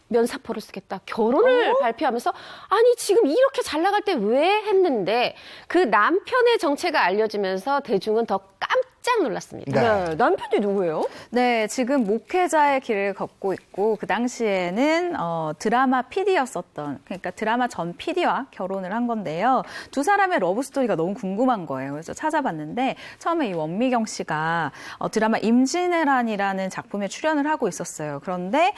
면사포를 쓰겠다. 결혼을 발표하면서 아니 지금 이렇게 잘 나갈 때 왜 했는데 그 남편의 정체가 알려지면서 대중은 더 깜짝 깜짝 놀랐습니다. 네. 남편이 누구예요? 네, 지금 목회자의 길을 걷고 있고 그 당시에는 드라마 PD였었던, 그러니까 드라마 전 PD와 결혼을 한 건데요. 두 사람의 러브 스토리가 너무 궁금한 거예요. 그래서 찾아봤는데 처음에 이 원미경 씨가 드라마 임진왜란이라는 작품에 출연을 하고 있었어요. 그런데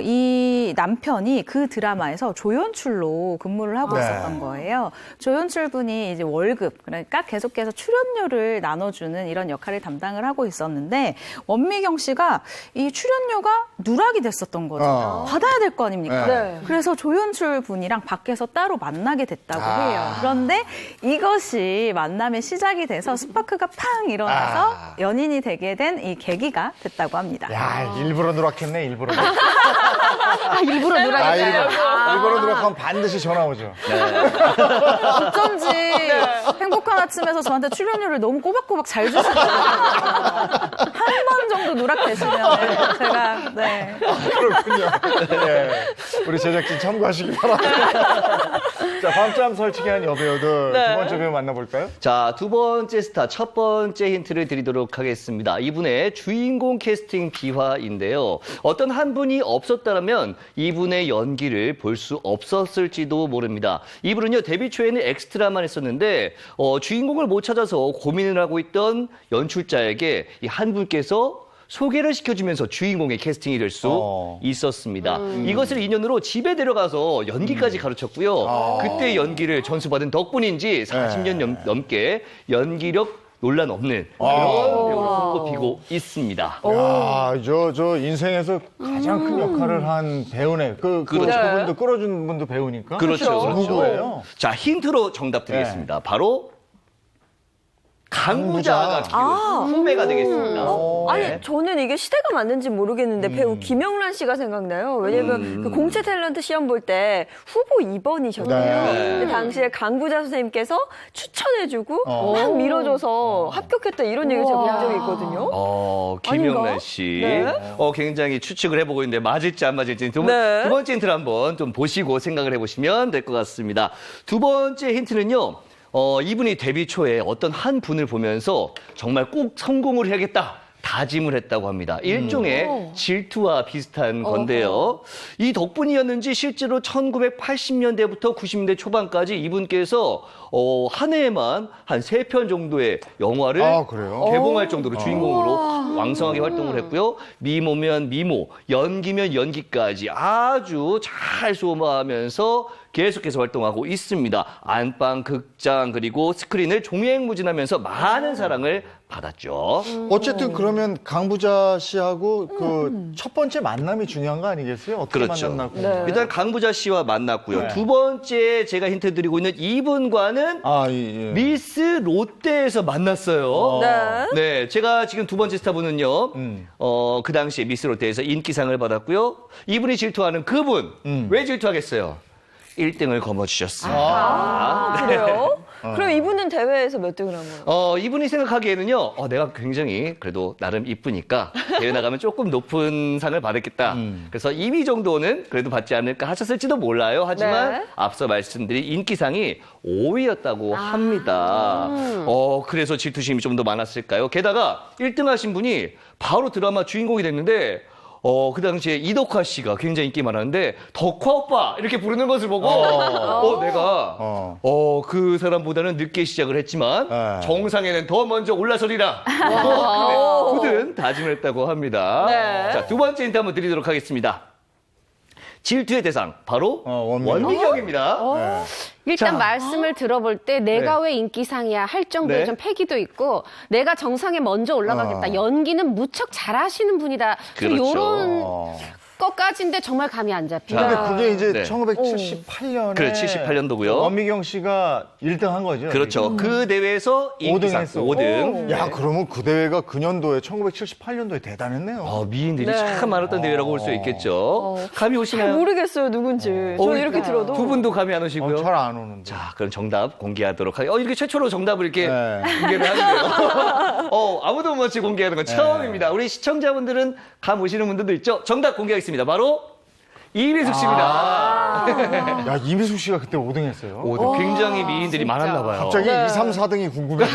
이 남편이 그 드라마에서 조연출로 근무를 하고 있었던 거예요. 조연출 분이 이제 월급, 그러니까 계속해서 출연료를 나눠주는 이런 역할을 담당을 하고 있었는데 원미경 씨가 이 출연료가 누락이 됐었던 거죠. 받아야 될 거 아닙니까? 네. 그래서 조연출 분이랑 밖에서 따로 만나게 됐다고 해요. 그런데 이것이 만남의 시작이 돼서 스파크가 팡 일어나서 연인이 되게 된 이 계기가 됐다고 합니다. 야, 일부러 누락했네, 일부러. 일부러 누락했어요. 일부러 누락하면 반드시 전화 오죠. 어쩐지 행복한 아침에서 저한테 출연료를 너무 꼬박꼬박 잘 주시거든요. 한 번 정도 누락되시면 제가 네. 그렇군요. 네. 우리 제작진 참고하시기 바랍니다. 자, 밤잠 설치기 한 여배우들 두 번째 배우 만나볼까요? 자, 두 번째 스타, 첫 번째 힌트를 드리도록 하겠습니다. 이분의 주인공 캐스팅 비화인데요. 어떤 한 분이 없었다면 이분의 연기를 볼 수 없었을지도 모릅니다. 이분은요, 데뷔 초에는 엑스트라만 했었는데 주인공을 못 찾아서 고민을 하고 있던 연출자에게 이 한 분께서 소개를 시켜주면서 주인공의 캐스팅이 될 수 있었습니다. 이것을 인연으로 집에 데려가서 연기까지 가르쳤고요. 그때 연기를 전수받은 덕분인지 40년 넘게 연기력 논란 없는 그런 배우로 손꼽히고 있습니다. 야, 저 인생에서 가장 큰 역할을 한 배우네. 그분도 끌어준 분도 배우니까. 그렇죠. 누구예요? 자, 힌트로 정답 드리겠습니다. 바로 강부자가 후배가 되겠습니다. 아니, 저는 이게 시대가 맞는지 모르겠는데 배우 김영란 씨가 생각나요. 왜냐면 그 공채 탤런트 시험 볼 때 후보 2번이셨대요. 그 당시에 강부자 선생님께서 추천해주고 막 밀어줘서 합격했다 이런 얘기를 제가 본 적이 있거든요. 김영란 씨. 네. 굉장히 추측을 해보고 있는데 맞을지 안 맞을지 두 번째 힌트를 한번 좀 보시고 생각을 해보시면 될 것 같습니다. 두 번째 힌트는요. 이분이 데뷔 초에 어떤 한 분을 보면서 정말 꼭 성공을 해야겠다. 다짐을 했다고 합니다. 일종의 질투와 비슷한 건데요. 이 덕분이었는지 실제로 1980년대부터 90년대 초반까지 이분께서 한 해에만 한 3편 정도의 영화를 개봉할 정도로 주인공으로 왕성하게 활동을 했고요. 미모면 미모, 연기면 연기까지 아주 잘 소화하면서 계속해서 활동하고 있습니다. 안방, 극장, 그리고 스크린을 종횡무진하면서 많은 사랑을 받았죠. 어쨌든 그러면 강부자 씨하고 그 첫 번째 만남이 중요한 거 아니겠어요? 어떻게 만났나고. 일단 강부자 씨와 만났고요. 두 번째 제가 힌트 드리고 있는 이분과는 미스 롯데에서 만났어요. 네, 제가 지금 두 번째 스타분은요. 그 당시에 미스 롯데에서 인기상을 받았고요. 이분이 질투하는 그분. 왜 질투하겠어요? 1등을 거머쥐셨습니다. 그래요? 그럼 이분은 대회에서 몇 등을 한 거예요? 이분이 생각하기에는요, 내가 굉장히 그래도 나름 이쁘니까 대회 나가면 조금 높은 상을 받았겠다. 그래서 2위 정도는 그래도 받지 않을까 하셨을지도 몰라요. 하지만 앞서 말씀드린 인기상이 5위였다고 합니다. 그래서 질투심이 좀 더 많았을까요? 게다가 1등 하신 분이 바로 드라마 주인공이 됐는데, 그 당시에 이덕화 씨가 굉장히 인기 많았는데 덕화 오빠 이렇게 부르는 것을 보고 내가 그 사람보다는 늦게 시작을 했지만 정상에는 더 먼저 올라서리라 굳은 다짐을 했다고 합니다. 자, 두 번째 힌트 한번 드리도록 하겠습니다. 질투의 대상 바로 원미경입니다. 일단 말씀을 들어볼 때 내가 왜 인기상이야 할 정도의 좀 패기도 있고 내가 정상에 먼저 올라가겠다. 연기는 무척 잘하시는 분이다. 이런 것까지인데 정말 감이 안 잡혀요. 근데 그게 이제 1978년에 그래, 78년도고요. 원미경 씨가 1등 한 거죠. 그렇죠. 그 대회에서 5등 했어. 5등. 야, 그러면 그 대회가 그 년도에 1978년도에 대단했네요. 미인들이 참 많았던 대회라고 볼 수 있겠죠. 감이 오시나요? 잘 모르겠어요, 누군지. 저는 이렇게 들어도. 두 분도 감이 안 오시고요. 잘 안 오는데. 자, 그럼 정답 공개하도록 하겠습니다. 이렇게 최초로 정답을 이렇게 공개를 하는데요. 아무도 못 맞히 공개하는 건 처음입니다. 우리 시청자분들은 감 오시는 분들도 있죠. 정답 공개하겠습니다. 바로 이미숙 씨입니다. 야, 이미숙 씨가 그때 5등 했어요. 5등. 굉장히 미인들이 많았나 봐요. 갑자기 2, 3, 4등이 궁금해요.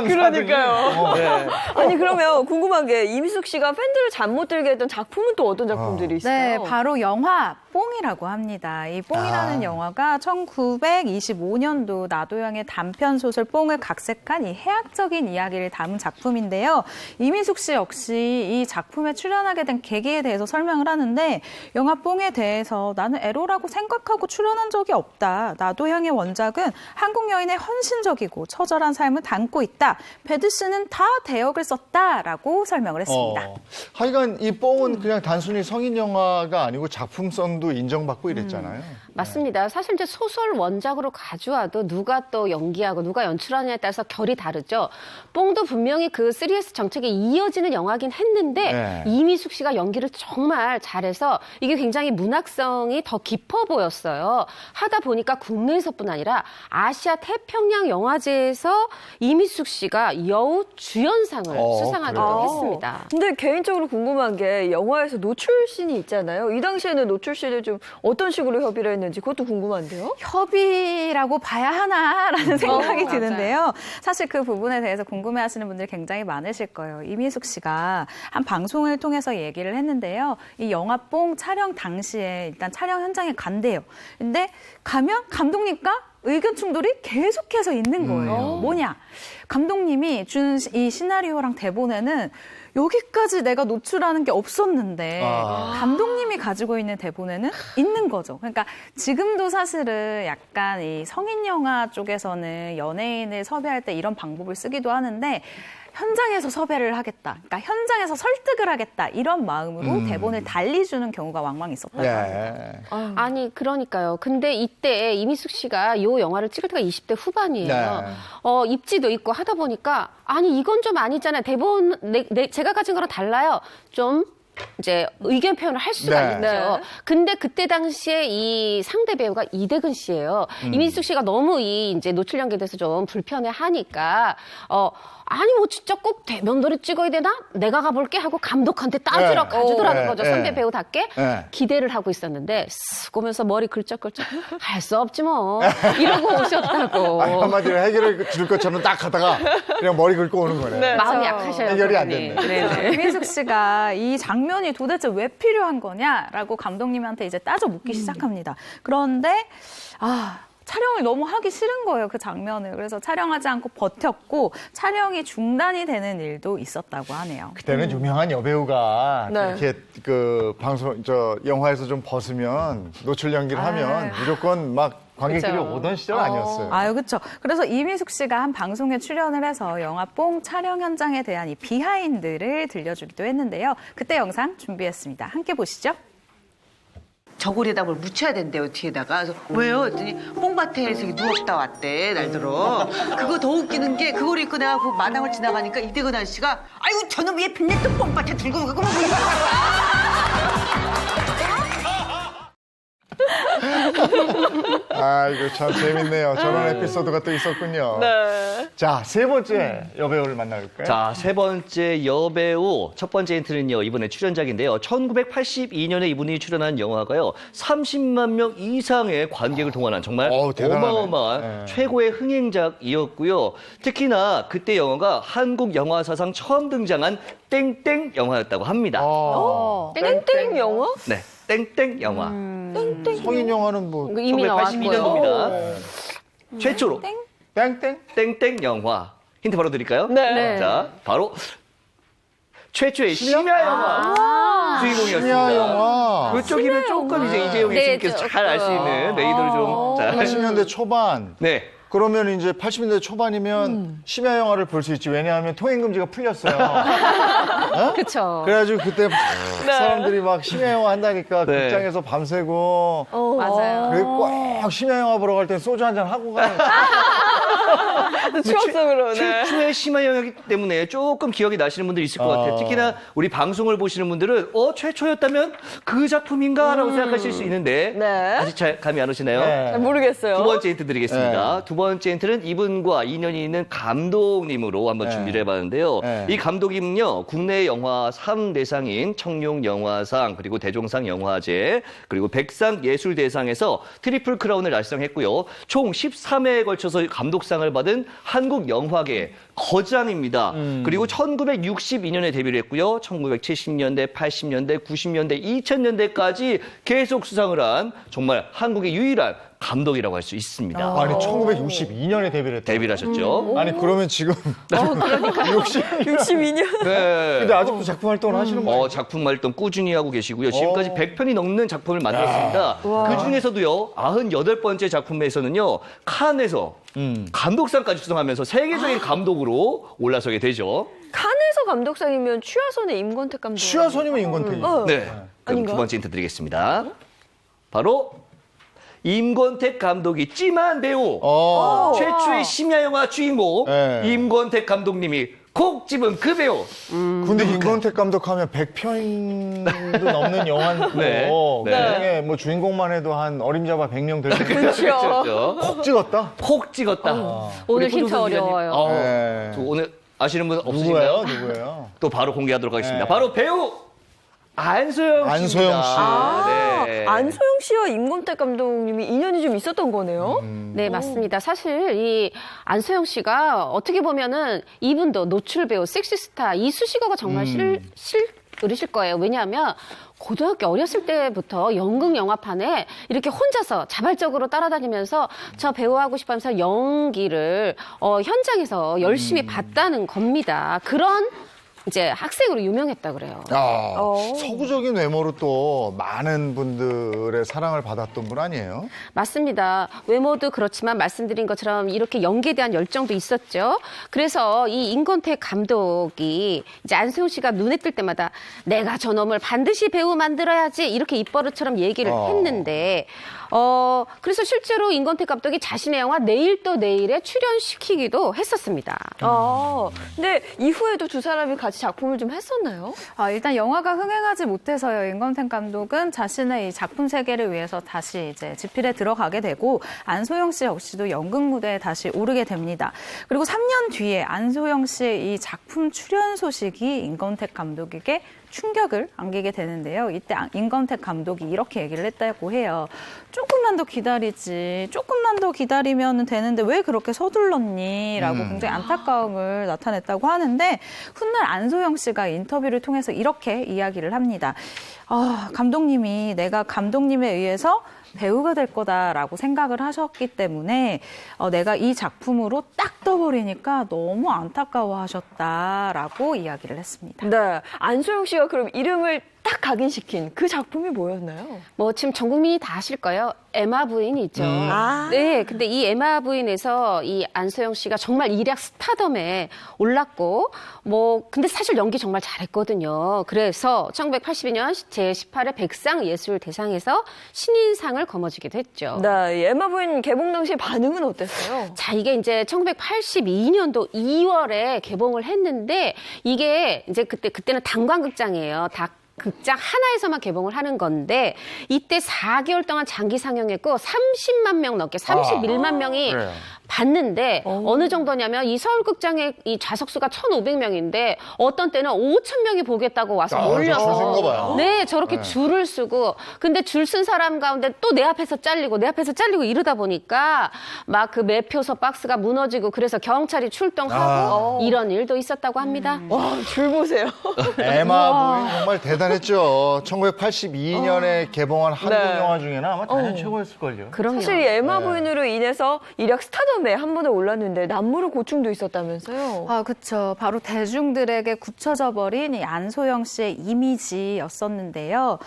그러니까요. 네. 아니 그러면 궁금한 게 이미숙 씨가 팬들을 잠 못 들게 했던 작품은 또 어떤 작품들이 있어요? 네, 바로 영화 뽕이라고 합니다. 이 뽕이라는 영화가 1925년도 나도양의 단편 소설 뽕을 각색한 이 해학적인 이야기를 담은 작품인데요. 이민숙 씨 역시 이 작품에 출연하게 된 계기에 대해서 설명을 하는데 영화 뽕에 대해서 나는 에로라고 생각하고 출연한 적이 없다. 나도양의 원작은 한국 여인의 헌신적이고 처절한 삶을 담고 있다. 배드 씨는 다 대역을 썼다라고 설명을 했습니다. 하여간 이 뽕은 그냥 단순히 성인 영화가 아니고 작품성도 인정받고 이랬잖아요. 맞습니다. 사실 이제 소설 원작으로 가져와도 누가 또 연기하고 누가 연출하느냐에 따라서 결이 다르죠. 뽕도 분명히 그 3S 정책에 이어지는 영화긴 했는데 네. 이미숙 씨가 연기를 정말 잘해서 이게 굉장히 문학성이 더 깊어 보였어요. 하다 보니까 국내에서뿐 아니라 아시아 태평양 영화제에서 이미숙 씨가 여우 주연상을 수상하기도 했습니다. 근데 개인적으로 궁금한 게 영화에서 노출신이 있잖아요. 이 당시에는 노출신을 좀 어떤 식으로 협의를 했는지 그것도 궁금한데요. 협의라고 봐야 하나라는 생각이 맞아요. 드는데요. 사실 그 부분에 대해서 궁금해하시는 분들이 굉장히 많으실 거예요. 이민숙 씨가 한 방송을 통해서 얘기를 했는데요. 이 영화 뽕 촬영 당시에 일단 촬영 현장에 간대요. 근데 가면 감독님과 의견 충돌이 계속해서 있는 거예요. 뭐냐? 감독님이 준 이 시나리오랑 대본에는 여기까지 내가 노출하는 게 없었는데 감독님이 가지고 있는 대본에는 있는 거죠. 그러니까 지금도 사실은 약간 이 성인 영화 쪽에서는 연예인을 섭외할 때 이런 방법을 쓰기도 하는데 현장에서 섭외를 하겠다. 그러니까 현장에서 설득을 하겠다. 이런 마음으로 대본을 달리 주는 경우가 왕왕 있었다고 합니다. 아니 그러니까요. 근데 이때 이미숙 씨가 이 영화를 찍을 때가 20대 후반이에요. 입지도 있고 하다 보니까 아니 이건 좀 아니잖아요. 대본 제가 가진 거랑 달라요. 좀 이제 의견 표현을 할 수가 있죠. 근데 그때 당시에 이 상대 배우가 이대근 씨예요. 이민숙 씨가 너무 이 이제 노출 연기에 대해서 좀 불편해 하니까 아니 뭐 진짜 꼭 면도를 찍어야 되나? 내가 가볼게 하고 감독한테 따지러 가주더라는 거죠. 선배 배우답게 기대를 하고 있었는데 쓱 오면서 머리 긁적긁적 할 수 없지 뭐 이러고 오셨다고. 아니, 한마디로 해결을 줄 것처럼 딱 하다가 그냥 머리 긁고 오는 거네. 네. 마음이 약하셔요. 해결이 안 됐네. 이민숙 씨가 이 장면이 도대체 왜 필요한 거냐라고 감독님한테 이제 따져 묻기 시작합니다. 그런데 촬영을 너무 하기 싫은 거예요, 그 장면을. 그래서 촬영하지 않고 버텼고 촬영이 중단이 되는 일도 있었다고 하네요. 그때는 유명한 여배우가 이렇게 그 영화에서 좀 벗으면 노출 연기를 하면 무조건 막 관객들이 오던 시절 아니었어요. 그렇죠. 그래서 이민숙 씨가 한 방송에 출연을 해서 영화 뽕 촬영 현장에 대한 이 비하인드를 들려주기도 했는데요. 그때 영상 준비했습니다. 함께 보시죠. 저고리에다 뭘 묻혀야 된대요, 뒤에다가. 그래서 왜요? 했더니 뽕밭에서 누웠다 왔대, 날 들어. 그거 더 웃기는 게 그걸 입고 내가 그 마당을 지나가니까 이대근 아저씨가 아이고 저놈 얘 빈넷도 뽕밭에 들고 가고 뭐 이거 참 재밌네요. 저런 에피소드가 또 있었군요. 자, 세 번째 여배우를 만나볼까요? 자, 세 번째 여배우 첫 번째 힌트는요. 이번에 출연작인데요. 1982년에 이분이 출연한 영화가요. 30만 명 이상의 관객을 동원한 정말 어마어마한 최고의 흥행작이었고요. 특히나 그때 영화가 한국 영화 사상 처음 등장한 땡땡 영화였다고 합니다. 땡땡 영화? 네, 땡땡 영화. 성인 영화는 뭐 이미 나왔고요. 1982년도입니다. 최초로 땡땡 영화. 힌트 바로 드릴까요? 네. 자, 바로 최초의 심야 영화 주인공이었습니다. 심야 영화. 그쪽이면 조금 이제 이재용 예수님께서 잘 알 수 있는 메이드를 좀. 80년대 초반. 네. 그러면 이제 80년대 초반이면 심야 영화를 볼 수 있지. 왜냐하면 통행 금지가 풀렸어요. 그렇죠. 그래가지고 그때 막 사람들이 막 심야 영화 한다니까 극장에서 밤새고. 맞아요. 그리고 꼭 심야 영화 보러 갈 때 소주 한잔 하고 가는. 추억적으로. 최초의 심야 영화이기 때문에 조금 기억이 나시는 분들이 있을 것 같아요. 특히나 우리 방송을 보시는 분들은 최초였다면 그 작품인가라고 생각하실 수 있는데 아직 잘 감이 안 오시나요? 모르겠어요. 두 번째 힌트 드리겠습니다. 두 번째 힌트는 이분과 인연이 있는 감독님으로 한번 준비를 해봤는데요. 이 감독님은요, 국내 영화 3대상인 청룡영화상, 그리고 대종상 영화제, 그리고 백상예술대상에서 트리플 크라운을 달성했고요. 총 13회에 걸쳐서 감독상을 받은 한국 영화계 거장입니다. 그리고 1962년에 데뷔를 했고요. 1970년대, 80년대, 90년대, 2000년대까지 계속 수상을 한 정말 한국의 유일한 감독이라고 할 수 있습니다. 아니 1962년에 데뷔를 했다. 데뷔를 하셨죠. 아니 그러면 지금 62년. 네. 근데 아직도 작품 활동을 하시는 거예요? 작품 활동 꾸준히 하고 계시고요. 지금까지 100편이 넘는 작품을 만들었습니다. 그 중에서도요, 98번째 작품에서는요, 칸에서 감독상까지 수상하면서 세계적인 감독으로 올라서게 되죠. 칸에서 감독상이면 취하선의 임권택 감독. 취하선이면 임권택이죠. 네. 그럼 두 번째 힌트 드리겠습니다. 바로 임권택 감독이 찜한 배우, 최초의 심야 영화 주인공 임권택 감독님이 콕 집은 그 배우. 근데 임권택 감독하면 100편도 넘는 영화인데 네. 그중에 뭐 주인공만 해도 한 어림잡아 100명 될 텐데 그렇죠. 콕 찍었다? 콕 찍었다. 오늘 우리 힌트 포도선 기자님. 어려워요. 오늘 아시는 분 없으신가요? 누구예요? 또 바로 공개하도록 하겠습니다. 바로 배우 안소영 씨입니다. 안소영 씨. 네. 안소영 씨와 임권택 감독님이 인연이 좀 있었던 거네요? 네, 맞습니다. 사실 이 안소영 씨가 어떻게 보면은 이분도 노출 배우, 섹시스타 이 수식어가 정말 어리실 거예요. 왜냐하면 고등학교 어렸을 때부터 연극 영화판에 이렇게 혼자서 자발적으로 따라다니면서 저 배우하고 싶어하면서 연기를 현장에서 열심히 봤다는 겁니다. 그런 이제 학생으로 유명했다 그래요. 서구적인 외모로 또 많은 분들의 사랑을 받았던 분 아니에요? 맞습니다. 외모도 그렇지만 말씀드린 것처럼 이렇게 연기에 대한 열정도 있었죠. 그래서 이 임권택 감독이 이제 안소영 씨가 눈에 뜰 때마다 내가 저놈을 반드시 배우 만들어야지 이렇게 입버릇처럼 얘기를 했는데 그래서 실제로 임권택 감독이 자신의 영화 내일 또 내일에 출연시키기도 했었습니다. 근데 이후에도 두 사람이 같이 작품을 좀 했었나요? 일단 영화가 흥행하지 못해서요. 임권택 감독은 자신의 이 작품 세계를 위해서 다시 이제 집필에 들어가게 되고 안소영 씨 역시도 연극 무대에 다시 오르게 됩니다. 그리고 3년 뒤에 안소영 씨의 이 작품 출연 소식이 임권택 감독에게 충격을 안기게 되는데요. 이때 임권택 감독이 이렇게 얘기를 했다고 해요. 조금만 더 기다리지. 조금만 더 기다리면 되는데 왜 그렇게 서둘렀니? 라고 굉장히 안타까움을 나타냈다고 하는데 훗날 안소영 씨가 인터뷰를 통해서 이렇게 이야기를 합니다. 감독님이 내가 감독님에 의해서 배우가 될 거다라고 생각을 하셨기 때문에 내가 이 작품으로 딱 떠버리니까 너무 안타까워하셨다라고 이야기를 했습니다. 네, 안소영 씨가 그럼 이름을 딱 각인시킨 그 작품이 뭐였나요? 뭐 지금 전 국민이 다 아실 거예요. 에마 부인이 있죠. 네, 근데 이 에마 부인에서 이 안소영 씨가 정말 일약 스타덤에 올랐고 근데 사실 연기 정말 잘했거든요. 그래서 1982년 제18회 백상예술대상에서 신인상을 거머쥐기도 했죠. 네, 에마 부인 개봉 당시 반응은 어땠어요? 자, 이게 이제 1982년도 2월에 개봉을 했는데 이게 이제 그때는 단관극장이에요. 극장 하나에서만 개봉을 하는 건데 이때 4개월 동안 장기 상영했고 30만 명 넘게 31만 명이 봤는데 어느 정도냐면 이 서울극장의 이 좌석수가 1,500명인데 어떤 때는 5,000명이 보겠다고 와서 몰려서 네, 저렇게 줄을 쓰고 근데 줄 쓴 사람 가운데 또 내 앞에서 잘리고 이러다 보니까 막 그 매표소 박스가 무너지고 그래서 경찰이 출동하고 이런 일도 있었다고 합니다. 와, 줄 보세요. 에마 부인 정말 대단했죠. 1982년에 개봉한 한국 영화 중에는 아마 단연 최고였을걸요. 그럼요. 사실 이 에마 부인으로 인해서 일약 스타덤에 한 번에 올랐는데 남모르 고충도 있었다면서요? 그렇죠. 바로 대중들에게 굳혀져 버린 이 안소영 씨의 이미지였었는데요.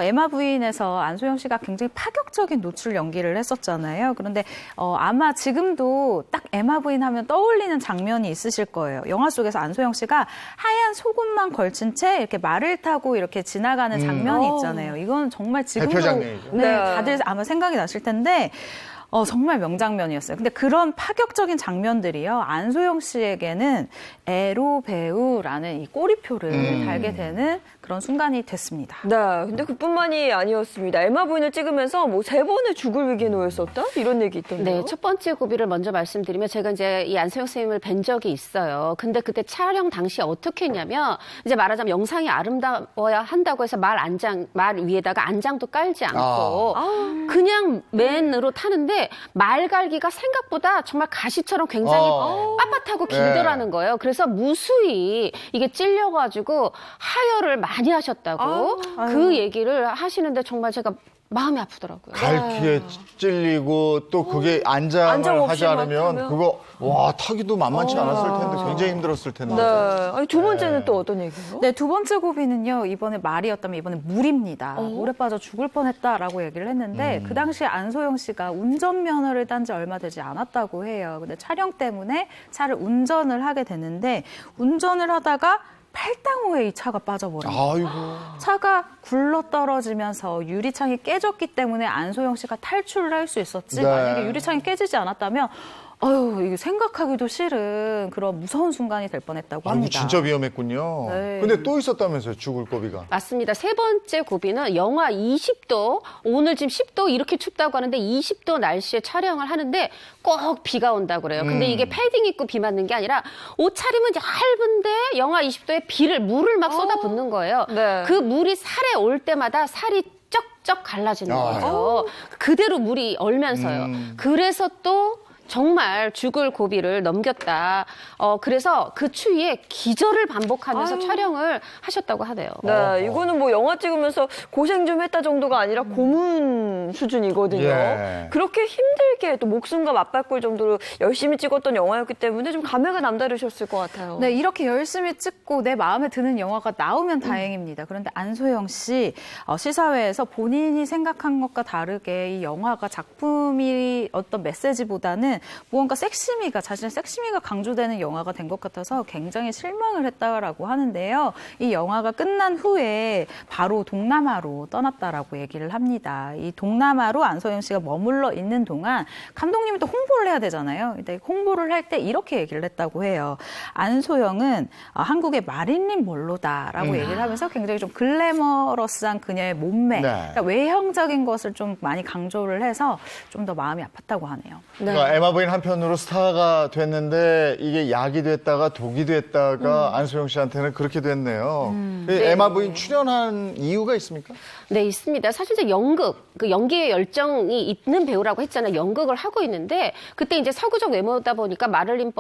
에마 부인에서 안소영 씨가 굉장히 파격적인 노출 연기를 했었잖아요. 그런데 아마 지금도 딱 에마 부인 하면 떠올리는 장면이 있으실 거예요. 영화 속에서 안소영 씨가 하얀 속옷만 걸친 채 이렇게 말을 타고 이렇게 지나가는 장면이 있잖아요. 이건 정말 지금도 대표 장면이죠. 네, 다들 아마 생각이 나실 텐데 정말 명장면이었어요. 근데 그런 파격적인 장면들이요. 안소영 씨에게는 애로 배우라는 이 꼬리표를 달게 되는 그런 그런 순간이 됐습니다. 네, 근데 그뿐만이 아니었습니다. 에마 부인을 찍으면서 뭐 3번의 죽을 위기에 놓였었다? 이런 얘기 있던데요. 네, 첫 번째 고비를 먼저 말씀드리면 제가 이제 이 안소영 선생님을 뵌 적이 있어요. 근데 그때 촬영 당시에 어떻게 했냐면 이제 말하자면 영상이 아름다워야 한다고 해서 말 위에다가 안장도 깔지 않고 그냥 맨으로 타는데 말 갈기가 생각보다 정말 가시처럼 굉장히 빳빳하고 길더라는 거예요. 그래서 무수히 이게 찔려가지고 하혈을 많이 하셨다고 그 얘기를 하시는데 정말 제가 마음이 아프더라고요. 갈퀴에 찔리고 또 그게 안장을 하지 않으면 그거 와 타기도 만만치 않았을 텐데 굉장히 힘들었을 텐데. 네. 아니, 두 번째는 또 어떤 얘기예요? 네, 두 번째 고비는요. 이번에 말이었다면 이번에 물입니다. 물에 빠져 죽을 뻔했다라고 얘기를 했는데 그 당시에 안소영 씨가 운전면허를 딴 지 얼마 되지 않았다고 해요. 근데 촬영 때문에 차를 운전을 하게 됐는데 운전을 하다가 팔당호에 이 차가 빠져버린 거예요. 아이고. 차가 굴러 떨어지면서 유리창이 깨졌기 때문에 안소영 씨가 탈출을 할 수 있었지. 네. 만약에 유리창이 깨지지 않았다면 이게 생각하기도 싫은 그런 무서운 순간이 될 뻔했다고 합니다. 진짜 위험했군요. 네. 근데 또 있었다면서요, 죽을 고비가. 맞습니다. 세 번째 고비는 영하 20도, 오늘 지금 10도 이렇게 춥다고 하는데 20도 날씨에 촬영을 하는데 꼭 비가 온다고 그래요. 근데 이게 패딩 입고 비 맞는 게 아니라 옷차림은 얇은데 영하 20도에 물을 막 쏟아붓는 거예요. 네. 그 물이 살에 올 때마다 살이 쩍쩍 갈라지는 거예요. 그대로 물이 얼면서요. 그래서 또 정말 죽을 고비를 넘겼다. 그래서 그 추위에 기절을 반복하면서 촬영을 하셨다고 하네요. 네, 이거는 뭐 영화 찍으면서 고생 좀 했다 정도가 아니라 고문 수준이거든요. 예. 그렇게 힘들게 또 목숨과 맞바꿀 정도로 열심히 찍었던 영화였기 때문에 좀 감회가 남다르셨을 것 같아요. 네, 이렇게 열심히 찍고 내 마음에 드는 영화가 나오면 다행입니다. 그런데 안소영 씨 시사회에서 본인이 생각한 것과 다르게 이 영화가 작품이 어떤 메시지보다는 무언가 자신의 섹시미가 강조되는 영화가 된 것 같아서 굉장히 실망을 했다라고 하는데요. 이 영화가 끝난 후에 바로 동남아로 떠났다라고 얘기를 합니다. 이 동남아로 안소영 씨가 머물러 있는 동안 감독님이 또 홍보를 해야 되잖아요. 근데 홍보를 할 때 이렇게 얘기를 했다고 해요. 안소영은 한국의 마릴린 먼로다라고 얘기를 하면서 굉장히 좀 글래머러스한 그녀의 몸매, 그러니까 외형적인 것을 좀 많이 강조를 해서 좀 더 마음이 아팠다고 하네요. 그러니까 에마 부인 한편으로 스타가 됐는데 이게 약이 됐다가 독이 됐다가 안소영 씨한테는 그렇게 됐네요. 에마 부인 출연한 이유가 있습니까? 네, 있습니다. 사실 이제 연기에 열정이 있는 배우라고 했잖아요. 연극을 하고 있는데 그때 이제 서구적 외모다 보니까 마릴린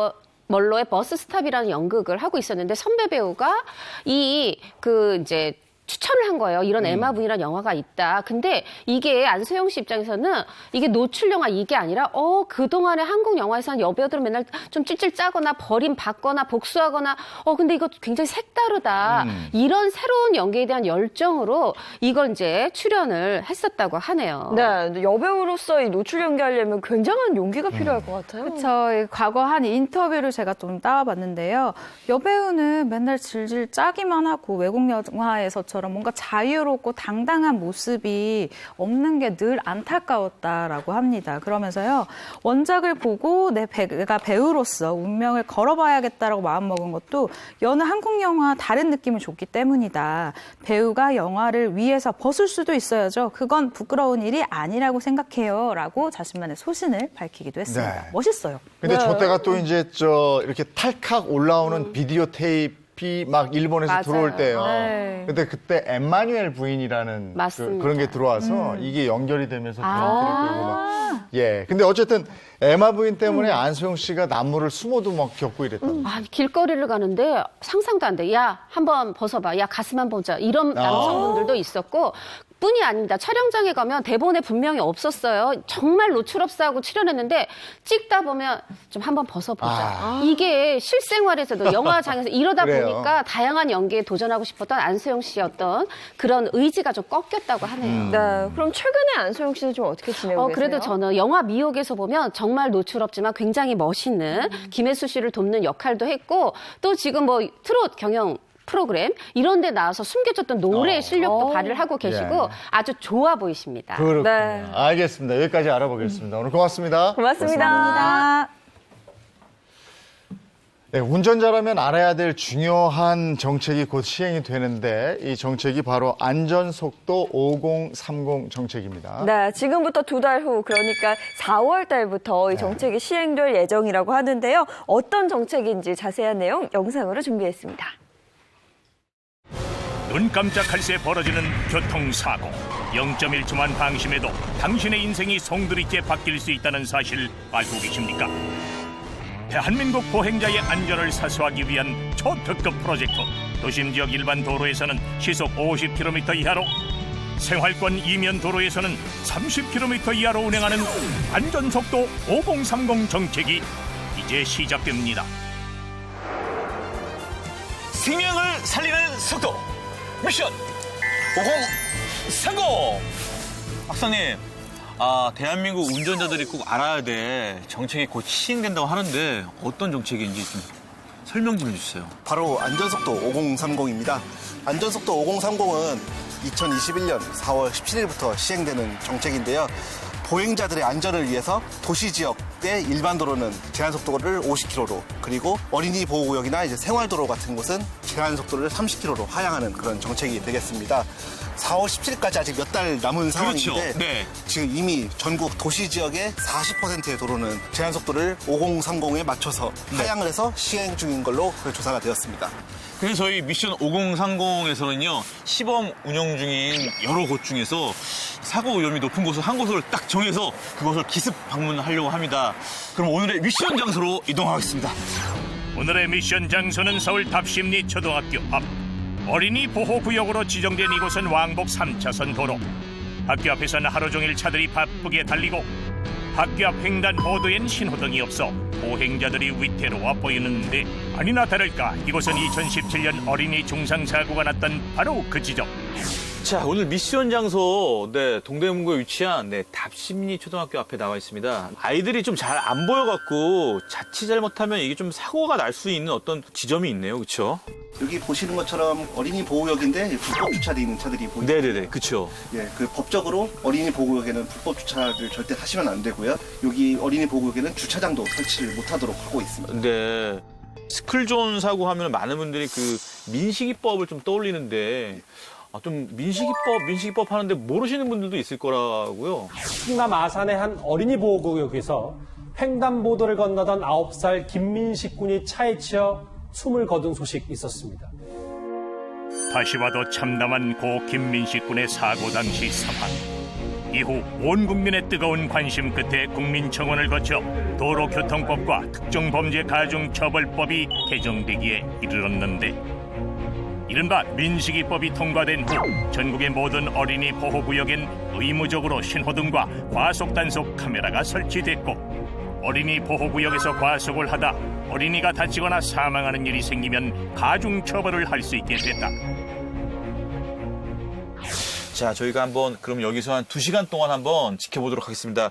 먼로의 버스 스탑이라는 연극을 하고 있었는데 선배 배우가 이제 추천을 한 거예요. 이런 에마 부인이라는 영화가 있다. 근데 이게 안소영 씨 입장에서는 이게 노출 영화 이게 아니라 그동안에 한국 영화에서는 여배우들은 맨날 좀 찔찔 짜거나 버림받거나 복수하거나 근데 이거 굉장히 색다르다. 이런 새로운 연기에 대한 열정으로 이걸 이제 출연을 했었다고 하네요. 네, 여배우로서 이 노출 연기하려면 굉장한 용기가 필요할 것 같아요. 그렇죠. 과거 한 인터뷰를 제가 좀 따와봤는데요. 여배우는 맨날 질질 짜기만 하고 외국 영화에서처럼 뭔가 자유롭고 당당한 모습이 없는 게 늘 안타까웠다라고 합니다. 그러면서요. 원작을 보고 내가 배우로서 운명을 걸어봐야겠다라고 마음먹은 것도 여느 한국 영화 다른 느낌을 줬기 때문이다. 배우가 영화를 위해서 벗을 수도 있어야죠. 그건 부끄러운 일이 아니라고 생각해요. 라고 자신만의 소신을 밝히기도 했습니다. 네. 멋있어요. 근데 저때가 또 이제 이렇게 탈칵 올라오는 비디오 테이프 막 일본에서 맞아요. 들어올 때요. 네. 근데 그때 엠마뉴엘 부인이라는 그런 게 들어와서 이게 연결이 되면서 드라마를 끌고 막. 예. 근데 어쨌든 에마 부인 때문에 안소영 씨가 난무를 숨어도 막 겪고 이랬던. 길거리를 가는데 상상도 안 돼. 야, 한번 벗어봐. 야, 가슴 한번 보자. 이런 남성분들도 있었고. 뿐이 아닙니다. 촬영장에 가면 대본에 분명히 없었어요. 정말 노출없사하고 출연했는데 찍다 보면 좀 한번 벗어보자. 이게 실생활에서도 영화장에서 이러다 보니까 다양한 연기에 도전하고 싶었던 안소영 씨의 어떤 그런 의지가 좀 꺾였다고 하네요. 네, 그럼 최근에 안소영 씨는 좀 어떻게 지내고 계세요? 그래도 저는 영화 미혹에서 보면 정말 노출없지만 굉장히 멋있는 김혜수 씨를 돕는 역할도 했고 또 지금 트롯 경영 프로그램 이런 데 나와서 숨겨졌던 노래 실력도 발휘를 하고 계시고 아주 좋아 보이십니다. 그렇군요. 네. 알겠습니다. 여기까지 알아보겠습니다. 오늘 고맙습니다. 고맙습니다. 네, 운전자라면 알아야 될 중요한 정책이 곧 시행이 되는데 이 정책이 바로 안전속도 5030 정책입니다. 네, 지금부터 2달 후 그러니까 4월 달부터 이 정책이 시행될 예정이라고 하는데요. 어떤 정책인지 자세한 내용 영상으로 준비했습니다. 눈 깜짝할 새 벌어지는 교통사고. 0.1초만 방심해도 당신의 인생이 송두리째 바뀔 수 있다는 사실 알고 계십니까? 대한민국 보행자의 안전을 사수하기 위한 초특급 프로젝트. 도심 지역 일반 도로에서는 시속 50km 이하로, 생활권 이면 도로에서는 30km 이하로 운행하는 안전속도 5030 정책이 이제 시작됩니다. 생명을 살리는 속도 미션 5030. 박사님, 대한민국 운전자들이 꼭 알아야 될 정책이 곧 시행된다고 하는데 어떤 정책인지 좀 설명 좀 해주세요. 바로 안전속도 5030입니다. 안전속도 5030은 2021년 4월 17일부터 시행되는 정책인데요. 보행자들의 안전을 위해서 도시지역 내 일반 도로는 제한속도를 50km로, 그리고 어린이 보호구역이나 이제 생활도로 같은 곳은 제한속도를 30km로 하향하는 그런 정책이 되겠습니다. 4월 17일까지 아직 몇 달 남은 상황인데 그렇죠. 네. 지금 이미 전국 도시지역의 40%의 도로는 제한속도를 5030에 맞춰서 하향을 해서 시행 중인 걸로 조사가 되었습니다. 그래서 저희 미션 5030에서는요, 시범 운영 중인 여러 곳 중에서 사고 위험이 높은 곳을 한 곳을 딱 정해서 그곳을 기습 방문하려고 합니다. 그럼 오늘의 미션 장소로 이동하겠습니다. 오늘의 미션 장소는 서울 답심리 초등학교 앞. 어린이 보호구역으로 지정된 이곳은 왕복 3차선 도로. 학교 앞에서는 하루 종일 차들이 바쁘게 달리고 학교 앞 횡단보도엔 신호등이 없어 보행자들이 위태로워 보이는데, 아니나 다를까 이곳은 2017년 어린이 중상사고가 났던 바로 그 지점. 자, 오늘 미션 장소, 동대문구에 위치한 답심리 초등학교 앞에 나와 있습니다. 아이들이 좀 잘 안 보여갖고 자칫 잘못하면 이게 좀 사고가 날 수 있는 어떤 지점이 있네요, 그렇죠? 여기 보시는 것처럼 어린이 보호구역인데 불법 주차되어 있는 차들이 보이죠. 네네네, 그렇죠. 예, 그 법적으로 어린이 보호구역에는 불법 주차를 절대 하시면 안 되고요. 여기 어린이 보호구역에는 주차장도 설치를 못하도록 하고 있습니다. 네. 스쿨존 사고 하면 많은 분들이 그 민식이법을 좀 떠올리는데, 좀 민식이법 하는데 모르시는 분들도 있을 거라고요. 충남 아산의 한 어린이 보호구역에서 횡단보도를 건너던 9살 김민식 군이 차에 치여 숨을 거둔 소식 있었습니다. 다시 봐도 참담한 고 김민식 군의 사고 당시 사망. 이후 온 국민의 뜨거운 관심 끝에 국민청원을 거쳐 도로교통법과 특정범죄가중처벌법이 개정되기에 이르렀는데, 이른바 민식이법이 통과된 후 전국의 모든 어린이 보호구역엔 의무적으로 신호등과 과속단속 카메라가 설치됐고, 어린이 보호구역에서 과속을 하다 어린이가 다치거나 사망하는 일이 생기면 가중처벌을 할 수 있게 됐다. 자, 저희가 한번 그럼 여기서 한 2시간 동안 한번 지켜보도록 하겠습니다.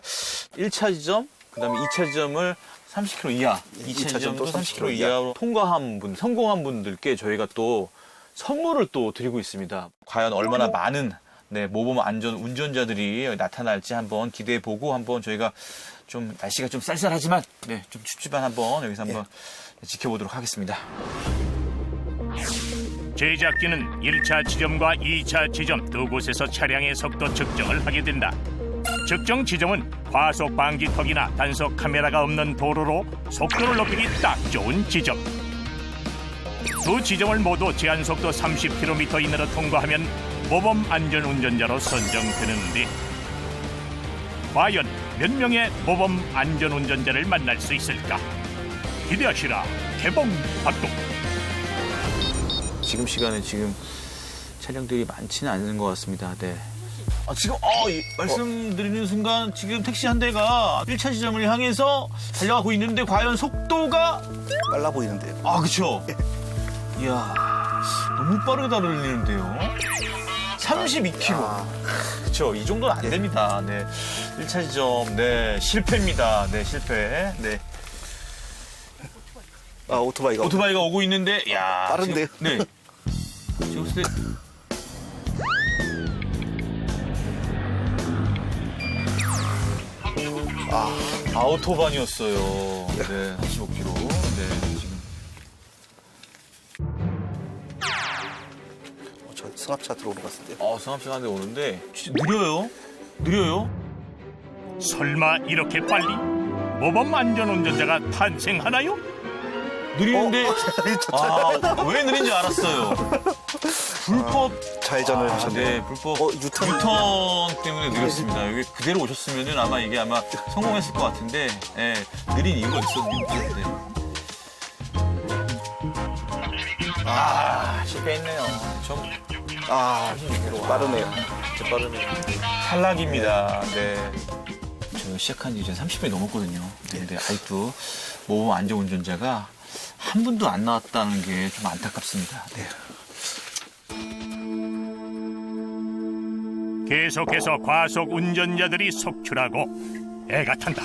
1차 지점, 그다음에 2차 지점을 30km 이하, 2차 지점도 30km 이하로 성공한 분들께 저희가 또 선물을 또 드리고 있습니다. 과연 얼마나 많은 모범 안전 운전자들이 나타날지 한번 기대해보고, 한번 저희가 좀 날씨가 좀 쌀쌀하지만 좀 춥지만 한번 여기서 한번 지켜보도록 하겠습니다. 제작진은 1차 지점과 2차 지점 두 곳에서 차량의 속도 측정을 하게 된다. 측정 지점은 과속 방지턱이나 단속 카메라가 없는 도로로 속도를 높이기 딱 좋은 지점. 두 지점을 모두 제한속도 30km 이내로 통과하면 모범 안전운전자로 선정되는데, 과연 몇 명의 모범 안전운전자를 만날 수 있을까? 기대하시라. 개봉 활동. 지금 시간에 지금 차량들이 많지는 않은 것 같습니다. 네. 지금 말씀드리는 순간 지금 택시 한 대가 1차 지점을 향해서 달려가고 있는데, 과연 속도가 빨라 보이는데요. 그렇죠. 이야, 너무 빠르게 달리는데요. 32km. 그렇죠. 이 정도는 안 됩니다. 네. 1차 지점, 실패입니다. 실패. 네. 오토바이가 오고 있는데, 야, 빠른데요? 지금, 지금 봤을 때 아우토반이었어요. 35km. 지금 승합차 들어오는 것 같은데요. 승합차가 한 대 오는데 진짜 느려요. 설마 이렇게 빨리 모범 안전운전자가 탄생하나요? 느리는데 왜 느린지 알았어요. 불법 좌회전을 하셨네요. 네, 불법 유턴 때문에 느렸습니다. 여기 그대로 오셨으면은 아마 이게 성공했을 것 같은데 느린 이유가 있었는데. 실패했네요. 빠르네요. 진짜 빠르네요. 탈락입니다. 네. 저 시작한 지 이제 30분이 넘었거든요. 근데 아직도 모범 안전운전자가 한 분도 안 나왔다는 게 좀 안타깝습니다. 네. 계속해서 과속 운전자들이 속출하고 애가 탄다.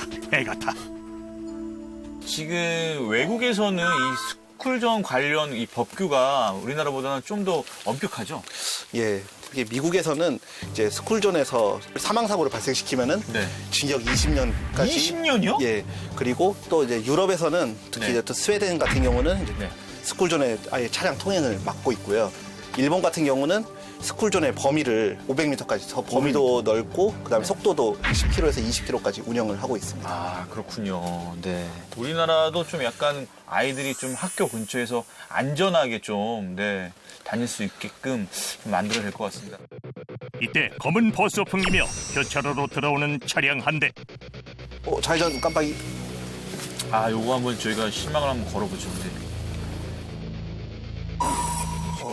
지금 외국에서는 이 스쿨존 관련 이 법규가 우리나라보다는 좀 더 엄격하죠? 예. 이게 미국에서는 이제 스쿨존에서 사망사고를 발생시키면은 징역 20년까지. 20년이요? 예. 그리고 또 이제 유럽에서는 특히 이제 또 스웨덴 같은 경우는 이제 스쿨존에 아예 차량 통행을 막고 있고요. 일본 같은 경우는 스쿨존의 범위를 500m까지 더 범위도 넓고 그다음에 속도도 10km에서 20km까지 운영을 하고 있습니다. 아, 그렇군요. 네. 우리나라도 좀 약간 아이들이 좀 학교 근처에서 안전하게 좀 다닐 수 있게끔 만들어야 될 것 같습니다. 이때 검은 버스 풍기며 교차로로 들어오는 차량 한 대. 좌회전 깜빡이. 요거 한번 저희가 실망을 한번 걸어보죠.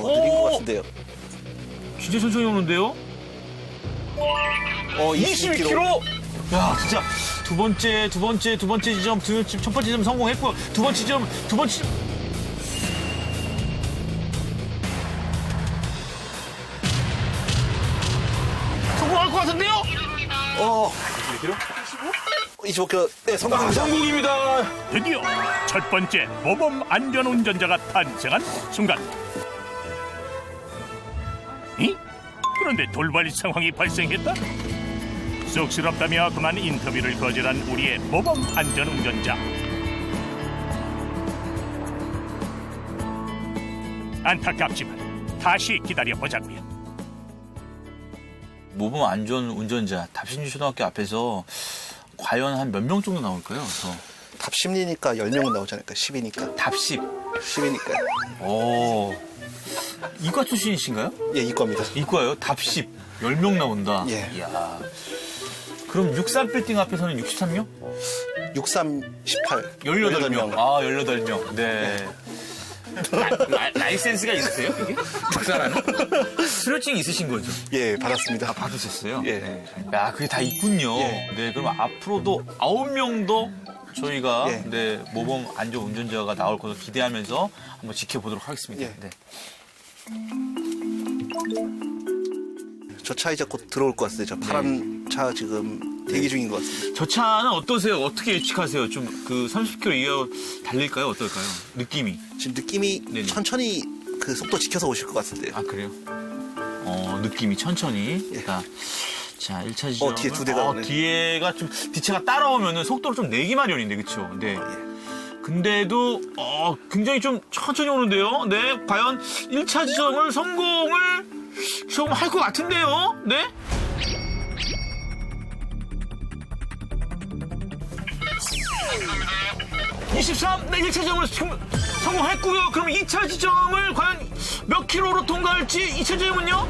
느린 것 같은데요. 진짜 천천히 오는데요? 20km? 야, 진짜 두 번째 지점, 첫 번째 지점 성공했고 두 번째 지점 성공할 것 같은데요? 25km. 네, 성공입니다. 드디어 첫 번째 모범 안전운전자가 탄생한 순간. 그런데 돌발 상황이 발생했다? 쑥스럽다며 그만 인터뷰를 거절한 우리의 모범 안전운전자. 안타깝지만 다시 기다려보자고요. 모범 안전운전자 답심초등학교 앞에서 과연 한 몇 명 정도 나올까요? 답심리니까 10명은 나오지 않을까? 10이니까. 답십. 10이니까. 이과 출신이신가요? 예, 이과입니다. 이과요? 답십. 10명 나온다. 예. 이야. 그럼 63빌딩 앞에서는 63명? 63, 18. 18명. 18명. 네. 라이센스가 있으세요, 이게? 박사라는? 수료증이 있으신 거죠? 예, 받았습니다. 받으셨어요? 예. 네. 야, 그게 다 있군요. 네, 그럼 앞으로도 9명도 저희가 모범 안전운전자가 나올 것을 기대하면서 한번 지켜보도록 하겠습니다. 네. 저 차 이제 곧 들어올 것 같습니다. 저 파란 차 지금 대기 중인 것 같습니다. 저 차는 어떠세요? 어떻게 예측하세요? 좀 30km 이하로 달릴까요? 어떨까요? 느낌이? 지금 느낌이 천천히 그 속도 지켜서 오실 것 같은데요. 아, 그래요? 느낌이 천천히. 자, 1차 지점. 뒤에 두 대가 오네. 뒤에가 좀, 뒤차가 따라오면은 속도를 좀 내기 마련인데, 그쵸? 네. 근데도, 굉장히 좀 천천히 오는데요? 네. 과연 1차 지점을 성공을 좀 할 것 같은데요? 네. 네, 1차 지점을 성공했고요. 그럼 2차 지점을 과연 몇 킬로로 통과할지 2차 지점은요?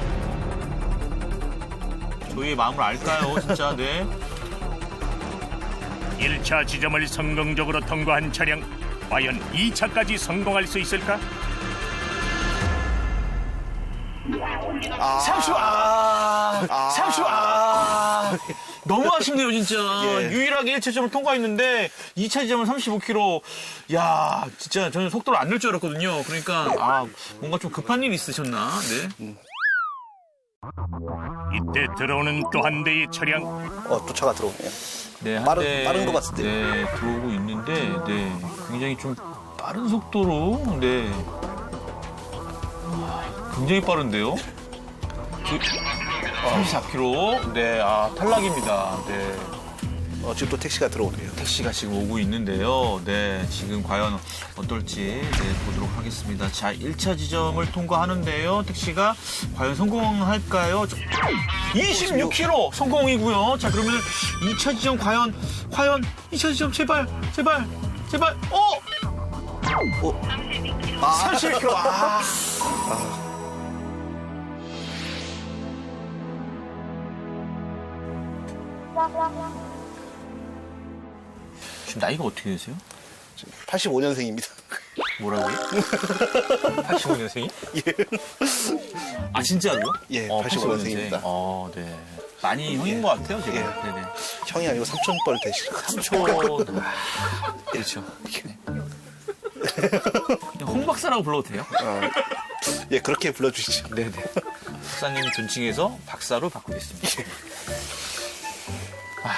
저희의 마음을 알까요, 진짜, 네. 1차 지점을 성공적으로 통과한 차량, 과연 2차까지 성공할 수 있을까? 너무 아쉽네요, 진짜. 유일하게 1차 지점을 통과했는데 2차 지점은 35km. 야, 진짜 저는 속도를 안 낼 줄 알았거든요. 그러니까 뭔가 좀 급한 일이 있으셨나? 네. 이때 들어오는 또 한 대의 차량. 또 차가 들어오네요. 네, 빠른 것 같은데. 네, 들어오고 있는데, 굉장히 좀 빠른 속도로, 굉장히 빠른데요? 34km. 네, 탈락입니다. 네. 지금 또 택시가 들어오네요. 택시가 지금 오고 있는데요. 네, 지금 과연 어떨지 보도록 하겠습니다. 자, 1차 지점을 통과하는데요. 택시가 과연 성공할까요? 26km 성공이고요. 자, 그러면 2차 지점 과연 2차 지점 제발. 31km. 지금 나이가 어떻게 되세요? 85년생입니다. 뭐라고요? 85년생이? 예. 아, 진짜로요? 예, 85년생입니다. 네. 많이 형인 것 같아요, 지금. 예. 네네. 형이 아니고 삼촌뻘 되시고. 삼촌. 그렇죠. 네. 그냥 홍 박사라고 불러도 돼요? 예, 그렇게 불러주시죠. 네네. 박사님 존칭해서 박사로 바꾸겠습니다. 아.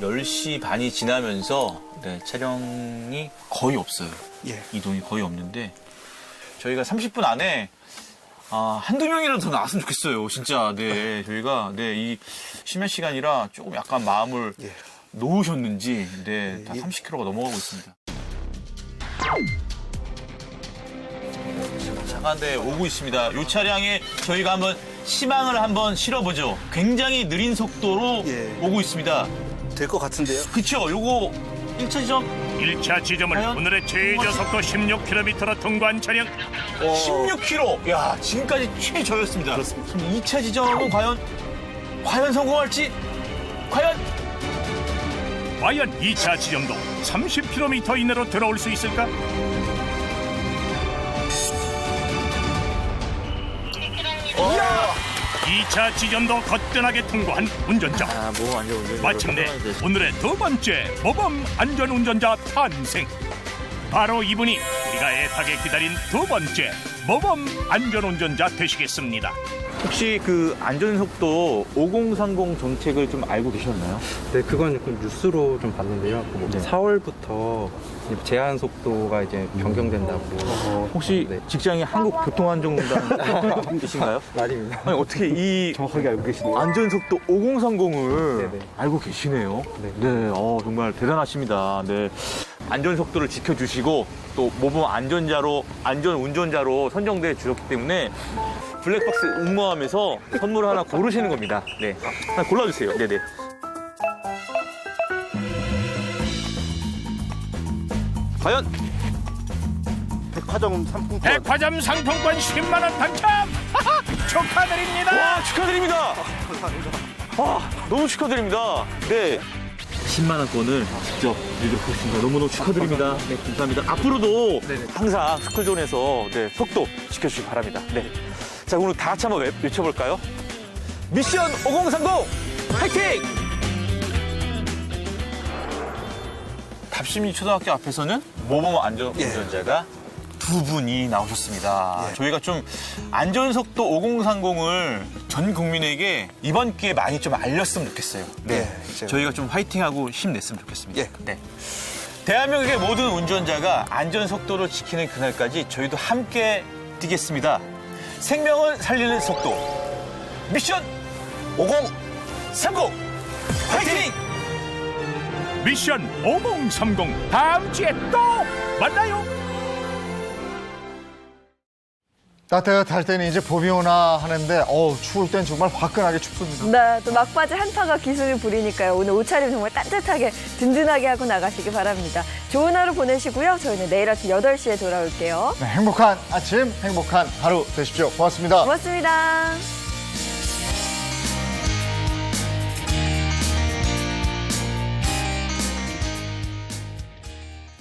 10시 반이 지나면서 차량이 거의 없어요. 예. 이동이 거의 없는데 저희가 30분 안에 한두 명이라도 더 나왔으면 좋겠어요. 진짜. 네. 저희가 이 심야 시간이라 조금 약간 마음을 놓으셨는지 다 30km가 넘어가고 있습니다. 차가 오고 있습니다. 이 차량에 저희가 한번 시망을 한번 실어보죠. 굉장히 느린 속도로 오고 있습니다. 될 것 같은데요? 그쵸? 요거 1차 지점. 1차 지점을 오늘의 최저 속도 16km로 통과한 차량. 16km. 야, 지금까지 최저였습니다. 그렇습니다. 2차 지점은 과연 성공할지? 과연 2차 지점도 30km 이내로 들어올 수 있을까? 이야! 2차 지점도 거뜬하게 통과한 운전자. 마침내 오늘의 두 번째 모범 안전운전자 탄생. 바로 이분이 우리가 애타게 기다린 두 번째 모범 안전운전자 되시겠습니다. 혹시 그 안전속도 5030 정책을 좀 알고 계셨나요? 네, 그건 뉴스로 좀 봤는데요. 4월부터 제한 속도가 이제 변경된다고. 혹시 직장이 한국교통안전공단이신가요? 아닙니다. 아니, 어떻게 이 정확하게 알고 계시네요. 안전속도 5030을 알고 계시네요. 정말 대단하십니다. 네. 안전속도를 지켜주시고 또 모범 안전운전자로 선정돼 주셨기 때문에 블랙박스 응모하면서 선물을 하나 고르시는 겁니다. 네. 하나 골라주세요. 네네. 과연 백화점 상품권. 백화점 상품권 10만 원 당첨! 축하드립니다. 와, 축하드립니다. 너무 축하드립니다. 네. 10만 원권을 직접 드리도록 하겠습니다. 너무너무 축하드립니다. 네, 감사합니다. 앞으로도 항상 스쿨존에서 속도 지켜주시기 바랍니다. 네. 자, 오늘 다 같이 한번 외쳐볼까요? 미션 5030 화이팅! 답심리 초등학교 앞에서는 모범 안전운전자가 두 분이 나오셨습니다. 저희가 좀 안전속도 5030을 전 국민에게 이번 기회에 많이 좀 알렸으면 좋겠어요. 네. 저희가 좀 화이팅하고 힘냈으면 좋겠습니다. 네. 대한민국의 모든 운전자가 안전속도를 지키는 그날까지 저희도 함께 뛰겠습니다. 생명을 살리는 속도. 미션 5030 화이팅! 미션 5030 다음 주에 또 만나요. 따뜻할 때는 이제 봄이 오나 하는데 추울 땐 정말 화끈하게 춥습니다. 네, 또 막바지 한파가 기승을 부리니까요. 오늘 옷차림 정말 따뜻하게 든든하게 하고 나가시기 바랍니다. 좋은 하루 보내시고요. 저희는 내일 아침 8시에 돌아올게요. 네, 행복한 아침, 행복한 하루 되십시오. 고맙습니다. 고맙습니다.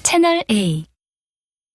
채널 A